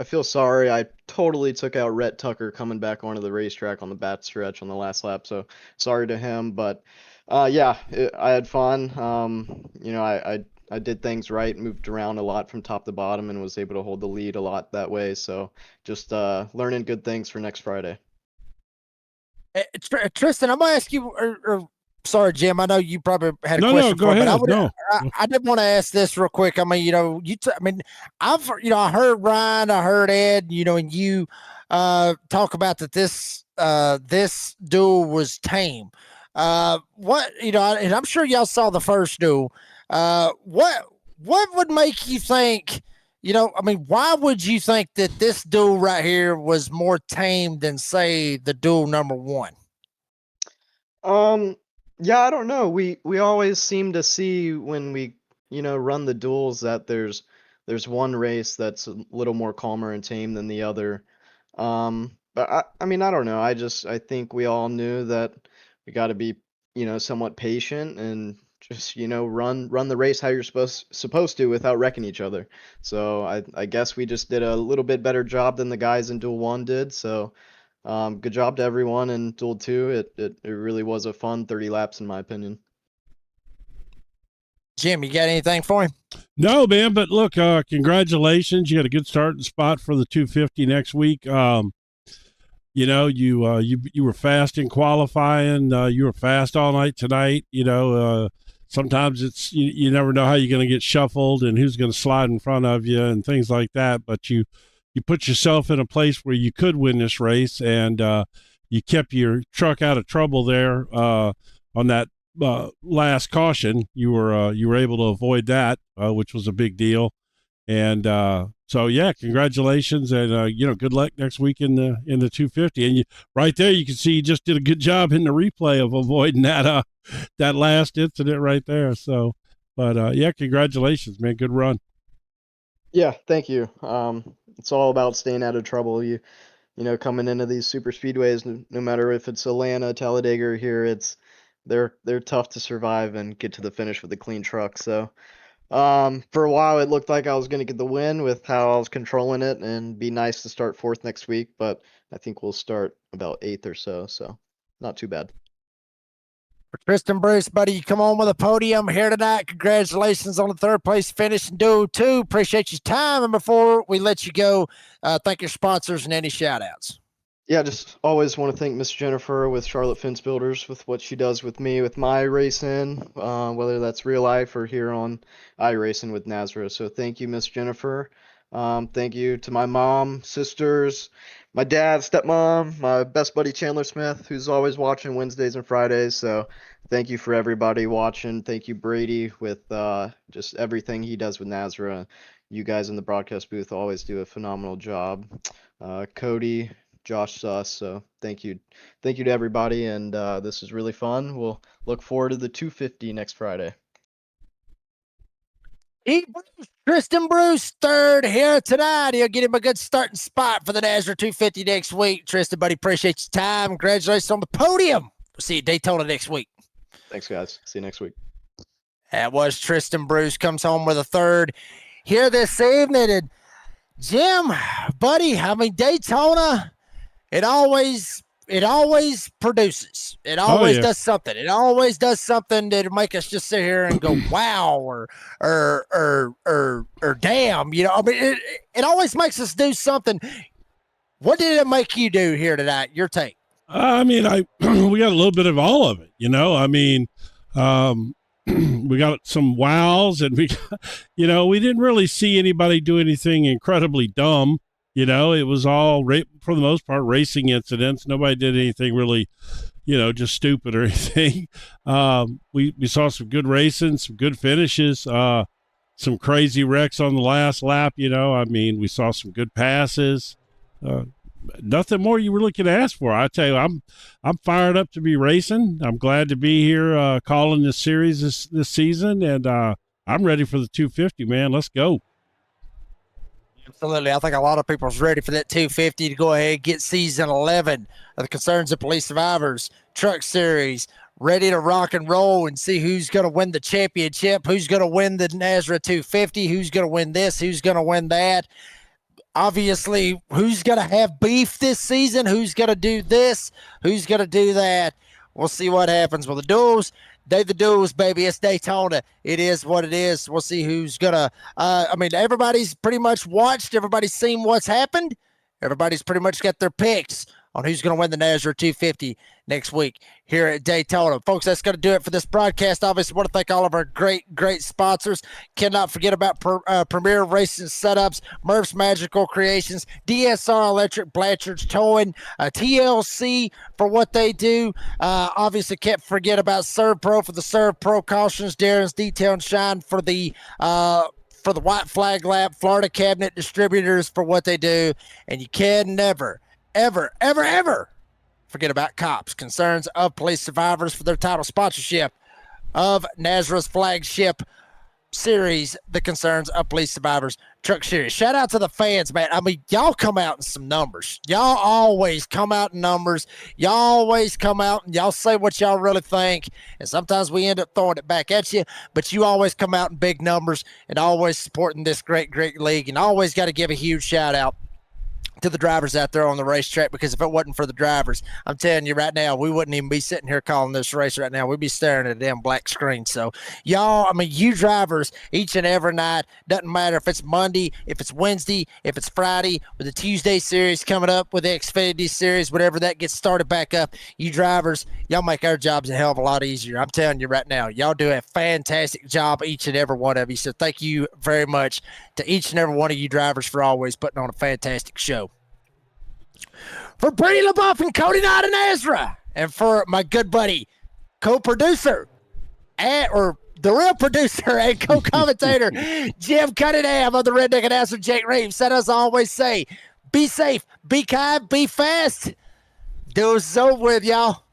feel sorry. I totally took out Rhett Tucker coming back onto the racetrack on the back stretch on the last lap, so sorry to him. But yeah, I had fun. I did things right, moved around a lot from top to bottom, and was able to hold the lead a lot that way. So just learning good things for next Friday. Tristan, I'm gonna ask you, or sorry, Jim. I know you probably had a No, question go for me, ahead. but I did want to ask this real quick. I mean, I heard Ryan, I heard Ed, and you talk about that this duel was tame. And I'm sure y'all saw the first duel. What would make you think? Why would you think that this duel right here was more tame than, say, the duel number one? Yeah, I don't know. We always seem to see when we, run the duels that there's one race that's a little more calmer and tame than the other. But I mean, I don't know. I think we all knew that we got to be, somewhat patient and just, run the race how you're supposed to without wrecking each other. So I guess we just did a little bit better job than the guys in Duel 1 did. So good job to everyone in Duel 2. It really was a fun 30 laps in my opinion. Jim, you got anything for him? No, man, but look, congratulations. You got a good starting spot for the 250 next week. You were fast in qualifying. You were fast all night tonight. Sometimes it's you never know how you're going to get shuffled and who's going to slide in front of you and things like that. But you put yourself in a place where you could win this race, and you kept your truck out of trouble there on that last caution. You were able to avoid that, which was a big deal. And so yeah, congratulations, and good luck next week in the 250. And right there, you can see you just did a good job in the replay of avoiding that last incident right there. So, but yeah, congratulations, man. Good run. Yeah, thank you. It's all about staying out of trouble. Coming into these super speedways, no matter if it's Atlanta, Talladega, or here, they're tough to survive and get to the finish with a clean truck. So, for a while, it looked like I was going to get the win with how I was controlling it, and be nice to start 4th next week. But I think we'll start about 8th or so. So, not too bad. For Tristan Bruce, buddy, you come on with a podium here tonight. Congratulations on the 3rd place finish in Duel 2. Appreciate your time. And before we let you go, thank your sponsors and any shout outs. Yeah, just always want to thank Miss Jennifer with Charlotte Fence Builders with what she does with me with my racing, whether that's real life or here on iRacing with NASRA. So thank you, Miss Jennifer. Thank you to my mom, sisters, my dad, stepmom, my best buddy Chandler Smith, who's always watching Wednesdays and Fridays. So thank you for everybody watching. Thank you, Brady, with just everything he does with NASRA. You guys in the broadcast booth always do a phenomenal job. Cody, Josh Suss. So thank you to everybody, and this is really fun. We'll look forward to the 250 next Friday. Tristan Bruce, 3rd here tonight. He'll get him a good starting spot for the NASRA 250 next week. Tristan, buddy, appreciate your time. Congratulations on the podium. We'll see you at Daytona next week. Thanks, guys. See you next week. That was Tristan Bruce, comes home with a 3rd here this evening. And Jim, buddy, Daytona, it always produces. It always does something. It always does something that'll make us just sit here and go, wow, or damn. It always makes us do something. What did it make you do here tonight? Your take. We got a little bit of all of it. We got some wows, and we didn't really see anybody do anything incredibly dumb. It was all, for the most part, racing incidents. Nobody did anything really, just stupid or anything. We saw some good racing, some good finishes, some crazy wrecks on the last lap. We saw some good passes. Nothing more you really could ask for. I tell you, I'm fired up to be racing. I'm glad to be here calling this series this season, and I'm ready for the 250, man. Let's go. Absolutely. I think a lot of people's ready for that 250 to go ahead and get season 11 of the Concerns of Police Survivors Truck Series ready to rock and roll and see who's going to win the championship, who's going to win the NASRA 250, who's going to win this, who's going to win that. Obviously, who's going to have beef this season, who's going to do this, who's going to do that. We'll see what happens with the duels. The duels, baby. It's Daytona. It is what it is. We'll see who's going to everybody's pretty much watched. Everybody's seen what's happened. Everybody's pretty much got their picks on who's going to win the NASRA 250 next week here at Daytona. Folks, that's going to do it for this broadcast. Obviously, want to thank all of our great sponsors. Cannot forget about Premier Racing Setups, Murph's Magical Creations, DSR Electric, Blanchard's Towing, TLC for what they do. Obviously, can't forget about Serve Pro for the Serve Pro cautions, Darren's Detail and Shine for the White Flag Lap, Florida Cabinet Distributors for what they do. And you can never, ever, ever, ever forget about C.O.P.S, Concerns of Police Survivors, for their title sponsorship of NASRA's flagship series, the Concerns of Police Survivors Truck Series. Shout out to the fans, man. I mean, y'all come out in some numbers. Y'all always come out in numbers. Y'all always come out and y'all say what y'all really think. And sometimes we end up throwing it back at you, but you always come out in big numbers and always supporting this great league. And always got to give a huge shout out to the drivers out there on the racetrack, because if it wasn't for the drivers, I'm telling you right now, we wouldn't even be sitting here calling this race right now. We'd be staring at a damn black screen. So y'all, I mean, you drivers each and every night, doesn't matter if it's Monday, if it's Wednesday, if it's Friday, with the Tuesday series coming up, with the Xfinity series, whatever that gets started back up, you drivers, y'all make our jobs a hell of a lot easier. I'm telling you right now, y'all do a fantastic job, each and every one of you. So thank you very much to each and every one of you drivers for always putting on a fantastic show. For Brady LaBeouf and Cody Knight and NASRA, and for my good buddy, co-producer, or the real producer and co-commentator, Jim Cunningham of the Redneck Announcer, Jake Reeves, said, as I always say, be safe, be kind, be fast. Duels is over with, y'all.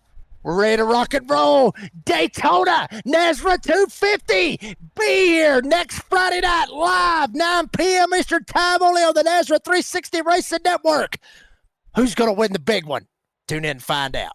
We're ready to rock and roll. Daytona, NASRA 250. Be here next Friday night, live, 9 p.m. Eastern Time, only on the NASRA 360 Racing Network. Who's going to win the big one? Tune in and find out.